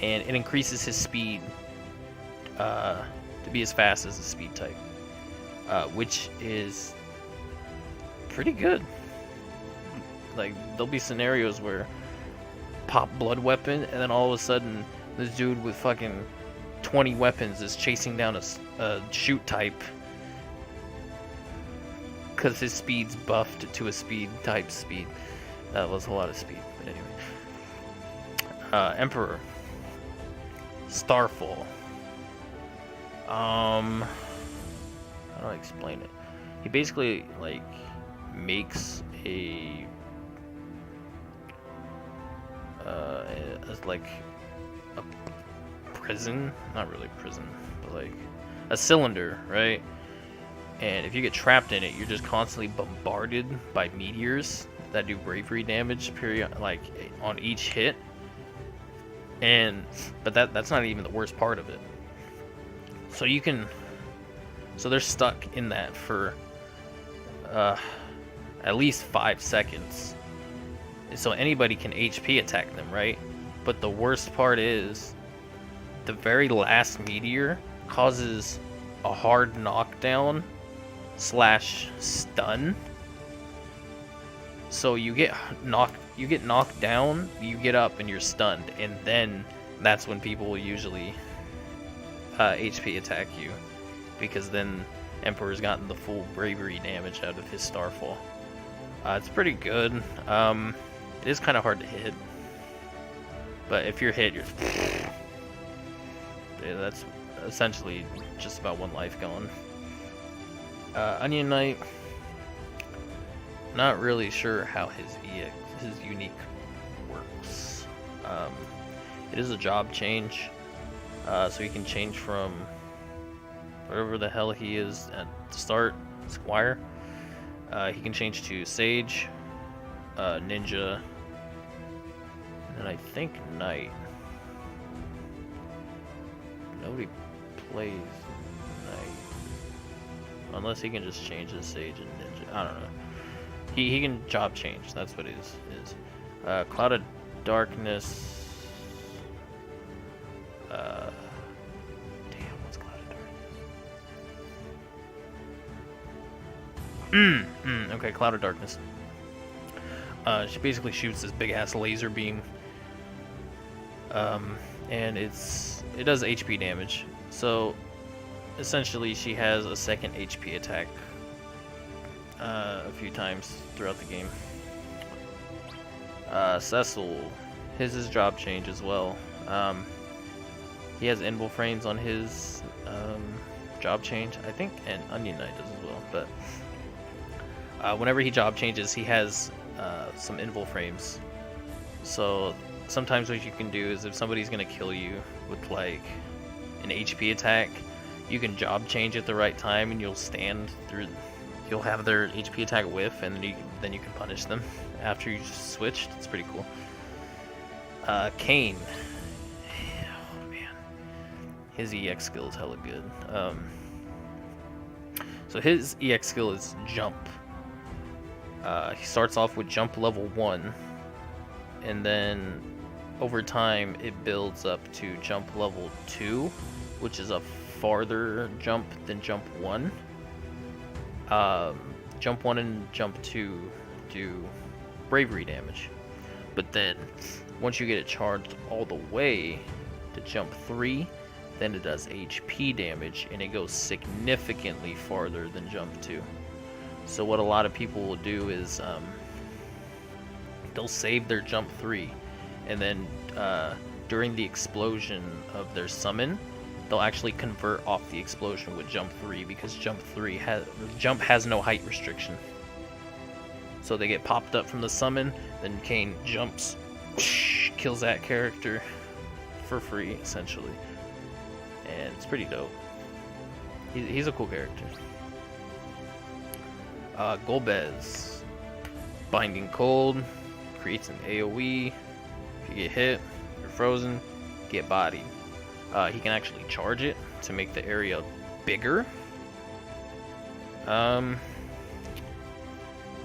and it increases his speed to be as fast as a speed type, which is pretty good. Like, there'll be scenarios where pop blood weapon, and then all of a sudden this dude with fucking 20 weapons is chasing down a shoot type because his speed's buffed to a speed type speed. That was a lot of speed, but anyway. Emperor, Starfall. How do I explain it? He basically like makes a like a prison, not really prison, but like a cylinder, right? And if you get trapped in it, you're just constantly bombarded by meteors that do bravery damage like on each hit. But that's not even the worst part of it. So they're stuck in that for at least 5 seconds. So anybody can HP attack them, right? But the worst part is the very last meteor causes a hard knockdown / stun. So you get knocked down, you get up and you're stunned, and then that's when people will usually HP attack you, because then Emperor's gotten the full bravery damage out of his Starfall. It's pretty good. It is kind of hard to hit, but if you're hit, that's essentially just about 1 life gone. Onion Knight, not really sure how his unique works. It is a job change, so he can change from whatever the hell he is at the start, Squire. He can change to Sage, Ninja, and I think Knight. Nobody plays Knight unless he can just change his Sage and Ninja. I don't know. He can job change. That's what it is. Cloud of Darkness. Damn, what's Cloud of Darkness? Okay, Cloud of Darkness. She basically shoots this big ass laser beam. And it does HP damage. So essentially she has a second HP attack a few times throughout the game. Cecil, his job change as well. He has invul frames on his job change, I think, and Onion Knight does as well. But whenever he job changes, he has some invul frames. So sometimes what you can do is if somebody's gonna kill you with like an HP attack, you can job change at the right time, and you'll stand through. You'll have their HP attack whiff, and then you can punish them after you just switched. It's pretty cool. Kane. Oh man, his EX skill is hella good. So his EX skill is jump. He starts off with jump level 1, and then over time it builds up to jump level 2, which is a farther jump than jump 1. Jump 1 and jump 2 do bravery damage, but then once you get it charged all the way to jump 3, then it does HP damage, and it goes significantly farther than jump 2. So what a lot of people will do is they'll save their jump 3, and then during the explosion of their summon, they'll actually convert off the explosion with jump 3, because jump has no height restriction. So they get popped up from the summon, then Kane jumps, kills that character for free essentially, and it's pretty dope. He's a cool character. Golbez, Binding Cold, creates an AoE. If you get hit, you're frozen, get bodied. He can actually charge it to make the area bigger.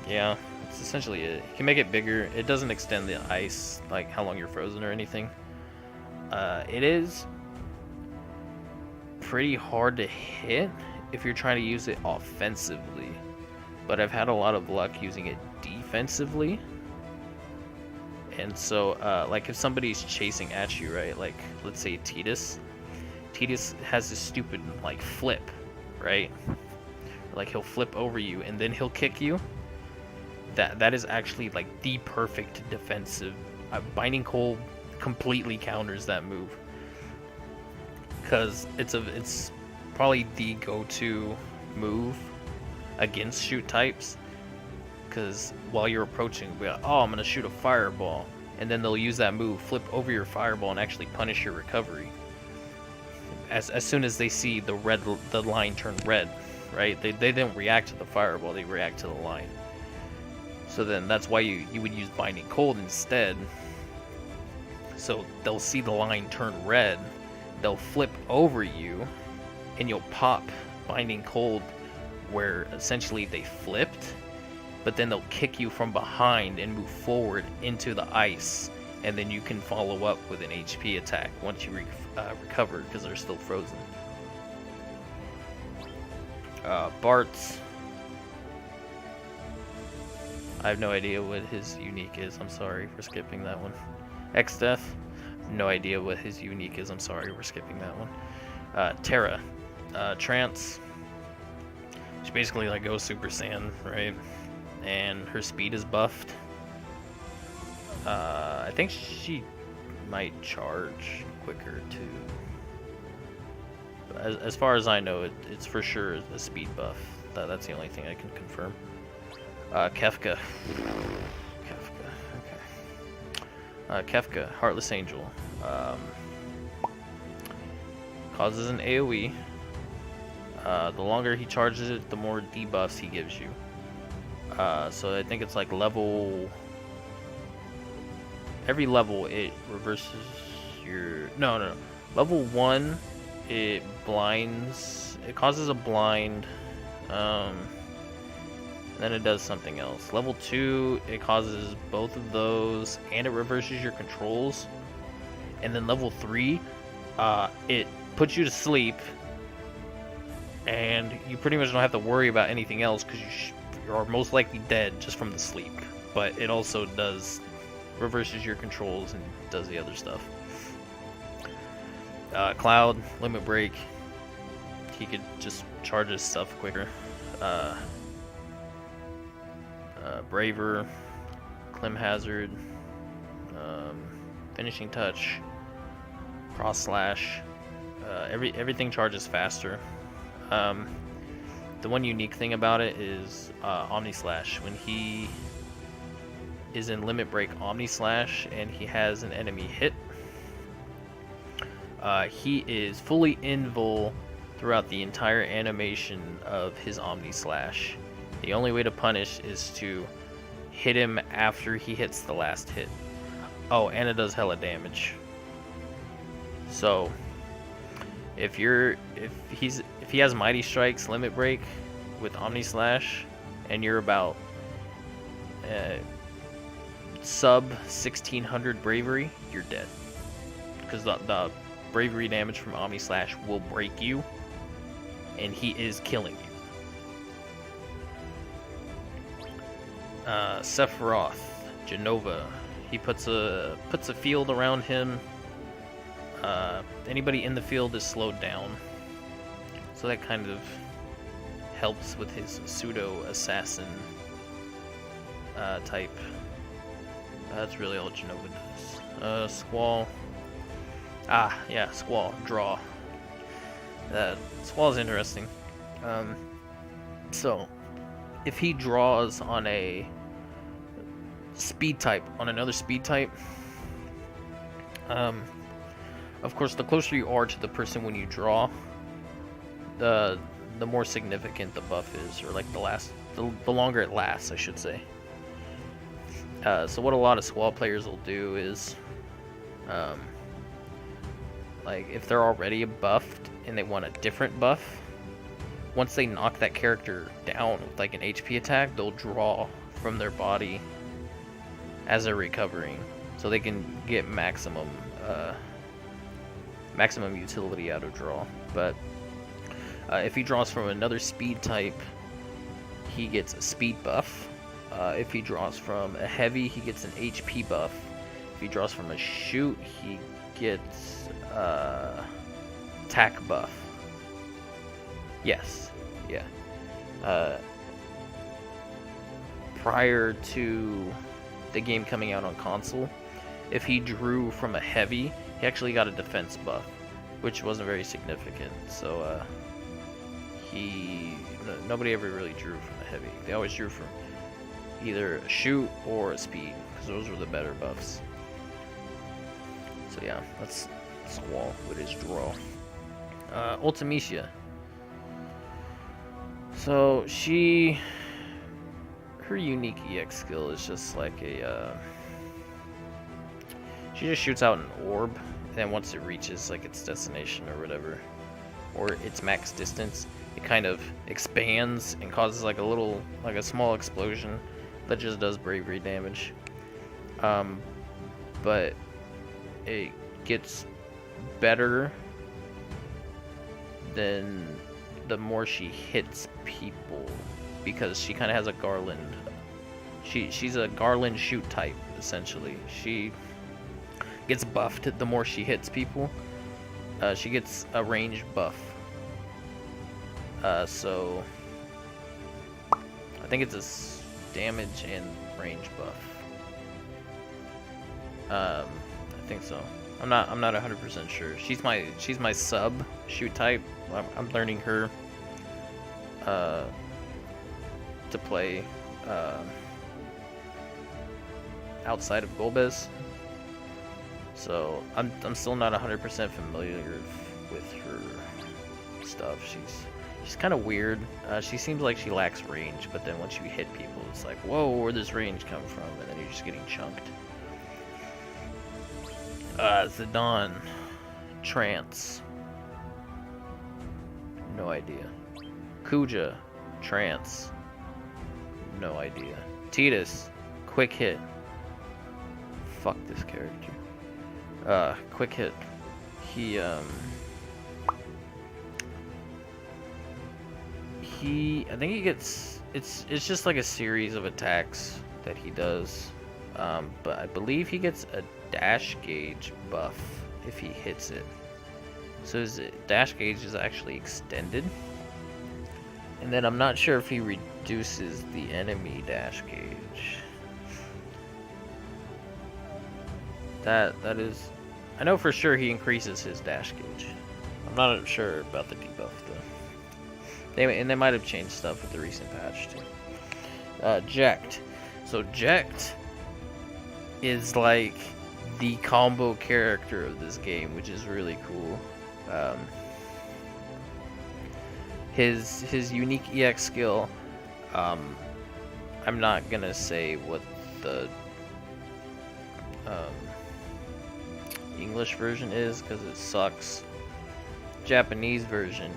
Yeah, it's essentially it. You can make it bigger. It doesn't extend the ice, like how long you're frozen or anything. It is pretty hard to hit if you're trying to use it offensively, but I've had a lot of luck using it defensively. And so, like if somebody's chasing at you, right? Like, let's say Tidus has this stupid, like, flip, right? Like, he'll flip over you, and then he'll kick you. That is actually, like, the perfect defensive. Binding Cold completely counters that move. Because it's probably the go-to move against shoot types. Because while you're approaching, oh, I'm going to shoot a fireball. And then they'll use that move, flip over your fireball, and actually punish your recovery. As soon as they see the line turn red, right? They don't react to the fireball, they react to the line. So then that's why you would use Binding Cold instead. So they'll see the line turn red, they'll flip over you, and you'll pop Binding Cold where essentially they flipped, but then they'll kick you from behind and move forward into the ice, and then you can follow up with an HP attack once you recover, because they're still frozen. Bart's, I have no idea what his unique is. I'm sorry for skipping that one. X-Death, no idea what his unique is. I'm sorry, we're skipping that one. Terra, Trance. She basically like goes Super Saiyan, right? And her speed is buffed. I think she might charge quicker too. But as far as I know, it's for sure a speed buff. That's the only thing I can confirm. Kefka. Okay. Kefka, Heartless Angel. Causes an AoE. The longer he charges it, the more debuffs he gives you. So I think it's like level... Every level it reverses your... No. Level 1, it blinds... It causes a blind. Then it does something else. Level 2, it causes both of those, and it reverses your controls. And then level 3, it puts you to sleep, and you pretty much don't have to worry about anything else because you are most likely dead just from the sleep. But it also reverses your controls and does the other stuff. Cloud, Limit Break. He could just charge his stuff quicker. Braver, Clim Hazard, Finishing Touch, Cross Slash. Everything charges faster. The one unique thing about it is Omni Slash. When he is in Limit Break Omni Slash and he has an enemy hit, he is fully invul throughout the entire animation of his Omni Slash. The only way to punish is to hit him after he hits the last hit. Oh, and it does hella damage. So if he has Mighty Strikes Limit Break with Omni Slash and you're about sub 1600 bravery, you're dead. Because the bravery damage from Omni Slash will break you, and he is killing you. Sephiroth, Genova. He puts a field around him. Anybody in the field is slowed down, so that kind of helps with his pseudo assassin type. That's really all Genova does. Squall. Yeah, Squall. Draw. Squall's interesting. So, if he draws on a speed type, on another speed type, of course, the closer you are to the person when you draw, the more significant the buff is, or like the longer it lasts, I should say. So what a lot of Squall players will do is, like if they're already buffed and they want a different buff, once they knock that character down with like an HP attack, they'll draw from their body as they're recovering, so they can get maximum utility out of draw. But if he draws from another speed type, he gets a speed buff. If he draws from a heavy, he gets an HP buff. If he draws from a shoot, he gets attack buff. Yes, yeah. Prior to the game coming out on console, if he drew from a heavy, he actually got a defense buff, which wasn't very significant. So nobody ever really drew from a heavy. They always drew from either a shoot or a speed, because those were the better buffs. So yeah, that's Squall with his draw. Ultimecia. So her unique EX skill is just like she just shoots out an orb, and then once it reaches like its destination or whatever, or its max distance, it kind of expands and causes like a small explosion that just does bravery damage. But it gets better than the more she hits people, because she kind of has a garland. She's a garland shoot type, essentially. She gets buffed the more she hits people. She gets a range buff. So I think it's a damage and range buff. I think so. I'm not 100% sure. She's my sub shoot type. I'm learning her to play outside of Golbez. So I'm still not 100% familiar with her stuff. She's kind of weird. She seems like she lacks range, but then once you hit people, it's like, whoa, where'd this range come from? And then you're just getting chunked. Zidane. Trance. No idea. Kuja. Trance. No idea. Tidus. Quick hit. Fuck this character. Quick hit. I think he gets, it's just like a series of attacks that he does, but I believe he gets a dash gauge buff if he hits it. So his dash gauge is actually extended, and then I'm not sure if he reduces the enemy dash gauge. That is, I know for sure he increases his dash gauge. I'm not sure about the debuff though. They might have changed stuff with the recent patch too. Jekt. So Jekt is like the combo character of this game, which is really cool. His unique EX skill, I'm not gonna say what the English version is because it sucks. Japanese version,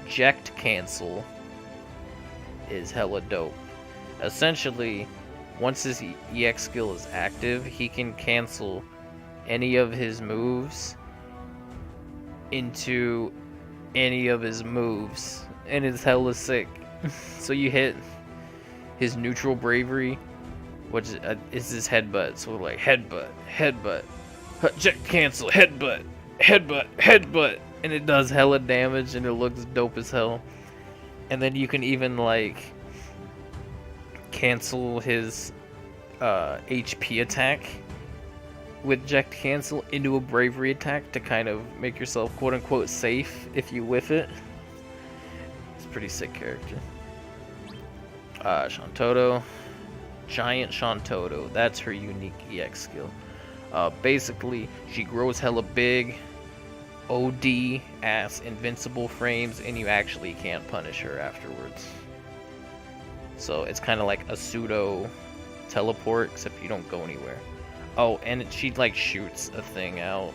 Jekt Cancel, is hella dope. Essentially, once his EX skill is active, he can cancel any of his moves into any of his moves, and it's hella sick. So you hit his neutral bravery, which is his headbutt. So like headbutt, Jekt Cancel, headbutt, headbutt, and it does hella damage, and it looks dope as hell. And then you can even like cancel his HP attack with Jekt Cancel into a bravery attack to kind of make yourself quote unquote safe if you whiff it. It's a pretty sick character. Shantoto. Giant Shantoto. That's her unique EX skill. Basically, she grows hella big, OD ass invincible frames, and you actually can't punish her afterwards. So it's kind of like a pseudo teleport, except you don't go anywhere. Oh, and she like shoots a thing out,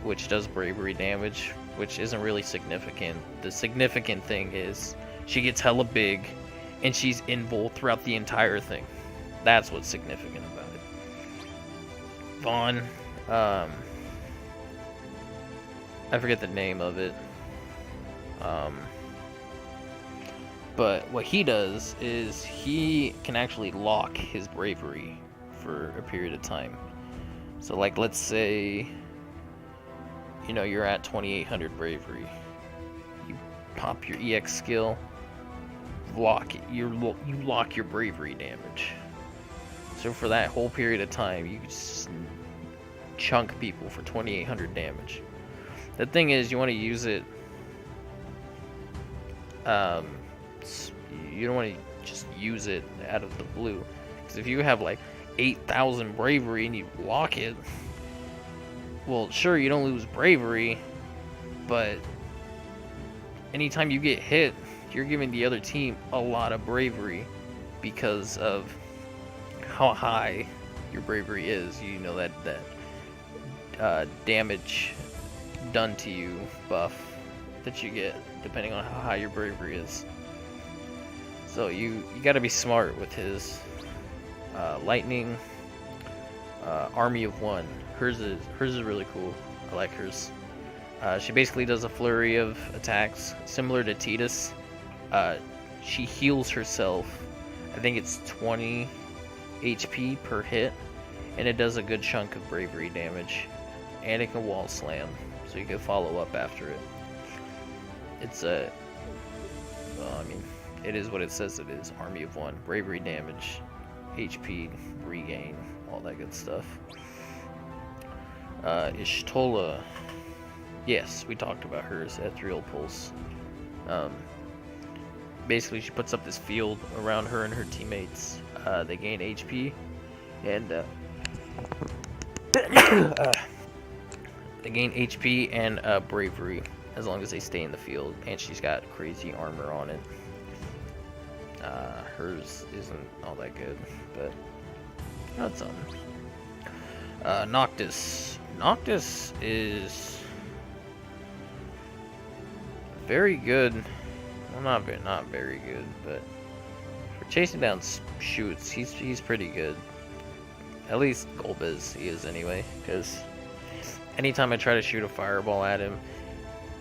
which does bravery damage, which isn't really significant. The significant thing is she gets hella big, and she's invul throughout the entire thing. That's what's significant about it. Vaughn, I forget the name of it. But what he does is he can actually lock his bravery for a period of time. So like, let's say, you know, you're at 2800 bravery. You pop your EX skill, you lock your bravery damage. So for that whole period of time, you just chunk people for 2800 damage. The thing is, you want to use it, you don't want to just use it out of the blue. Because if you have like 8,000 bravery and you lock it, well, sure, you don't lose bravery, but anytime you get hit, you're giving the other team a lot of bravery because of how high your bravery is. You know, that damage done to you buff that you get depending on how high your bravery is. So you gotta be smart with his lightning, army of one. Hers is really cool. I like hers. She basically does a flurry of attacks similar to Tidus. She heals herself. I think it's 20 HP per hit, and it does a good chunk of bravery damage, and it can wall slam, so you can follow up after it. It's a, well, I mean, it is what it says it is. Army of one. Bravery damage, HP regain, all that good stuff. Ishtola. Yes, we talked about hers. Ethereal Pulse. Basically, she puts up this field around her and her teammates. They gain HP, and they gain HP and bravery as long as they stay in the field. And she's got crazy armor on it. Hers isn't all that good, but that's something. Noctis. Noctis is very good. Well, not very good, but for chasing down shoots, he's pretty good. At least Golbez he is anyway, because anytime I try to shoot a fireball at him,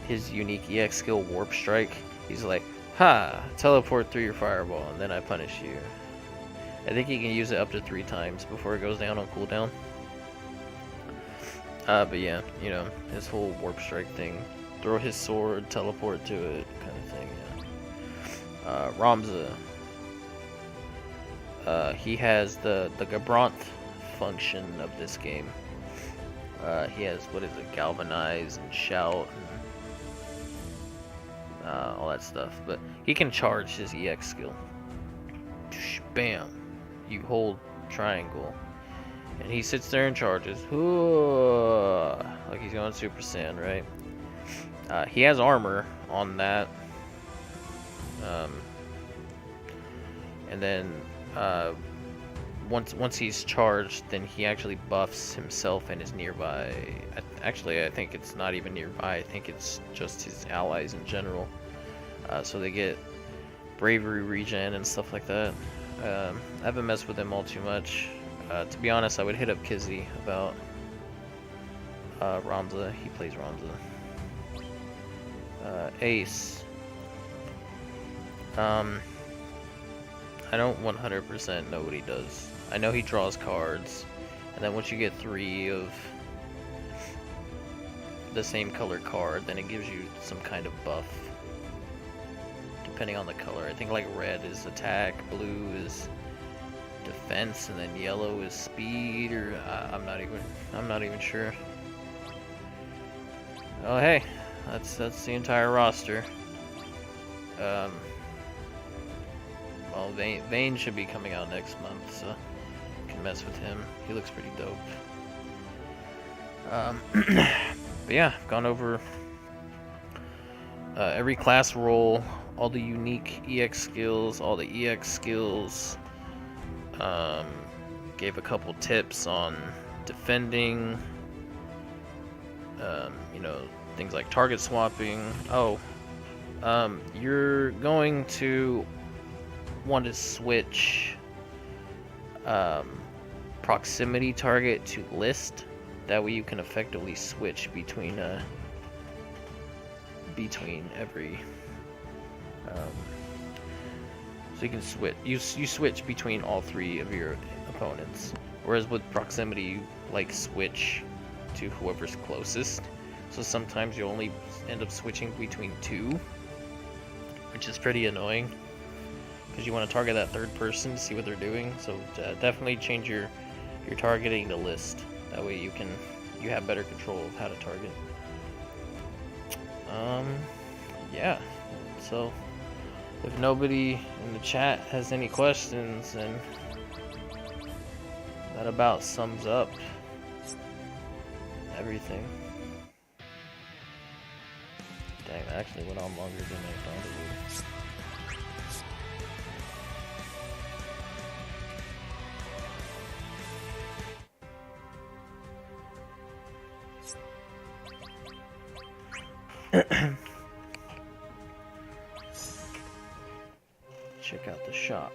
his unique EX skill Warp Strike, he's like, ha, teleport through your fireball, and then I punish you. I think he can use it up to 3 times before it goes down on cooldown. But yeah, you know, his whole Warp Strike thing. Throw his sword, teleport to it, kind of thing, yeah. Ramza. He has the Gabranth function of this game. He has, what is it, Galvanize and Shout and all that stuff. But he can charge his EX skill. Bam! You hold triangle. And he sits there and charges. Like he's going Super Saiyan, right? He has armor on that. And then once he's charged, then he actually buffs himself and is nearby. Actually, I think it's not even nearby. I think it's just his allies in general. So they get bravery regen and stuff like that. I haven't messed with him all too much. To be honest, I would hit up Kizzy about Ramza. He plays Ramza. Ace. I don't 100% know what he does. I know he draws cards, and then once you get 3 of the same color card, then it gives you some kind of buff, depending on the color. I think like red is attack, blue is defense, and then yellow is speed, or I'm not even sure. Oh hey, that's the entire roster. Well, Vayne should be coming out next month, so you can mess with him. He looks pretty dope. But yeah, I've gone over every class role, all the unique EX skills, all the EX skills. Gave a couple tips on defending. You know, things like target swapping. Oh, you're going to want to switch proximity target to list. That way you can effectively switch between every so you can switch you switch between all 3 of your opponents, whereas with proximity you like switch to whoever's closest. So sometimes you only end up switching between 2, which is pretty annoying, because you want to target that 3rd person to see what they're doing. So definitely change your targeting to list. That way you have better control of how to target. Yeah. So if nobody in the chat has any questions, then that about sums up everything. Dang, that actually went on longer than I thought it would. Check out the shop.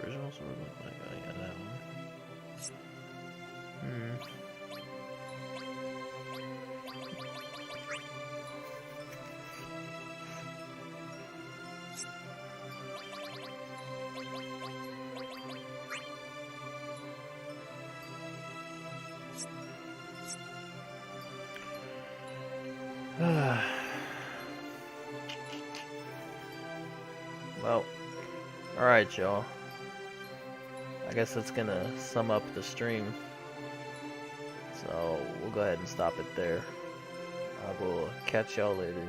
Original sword look like I got that one. Well, alright, y'all. I guess that's gonna sum up the stream. So, we'll go ahead and stop it there. I will catch y'all later.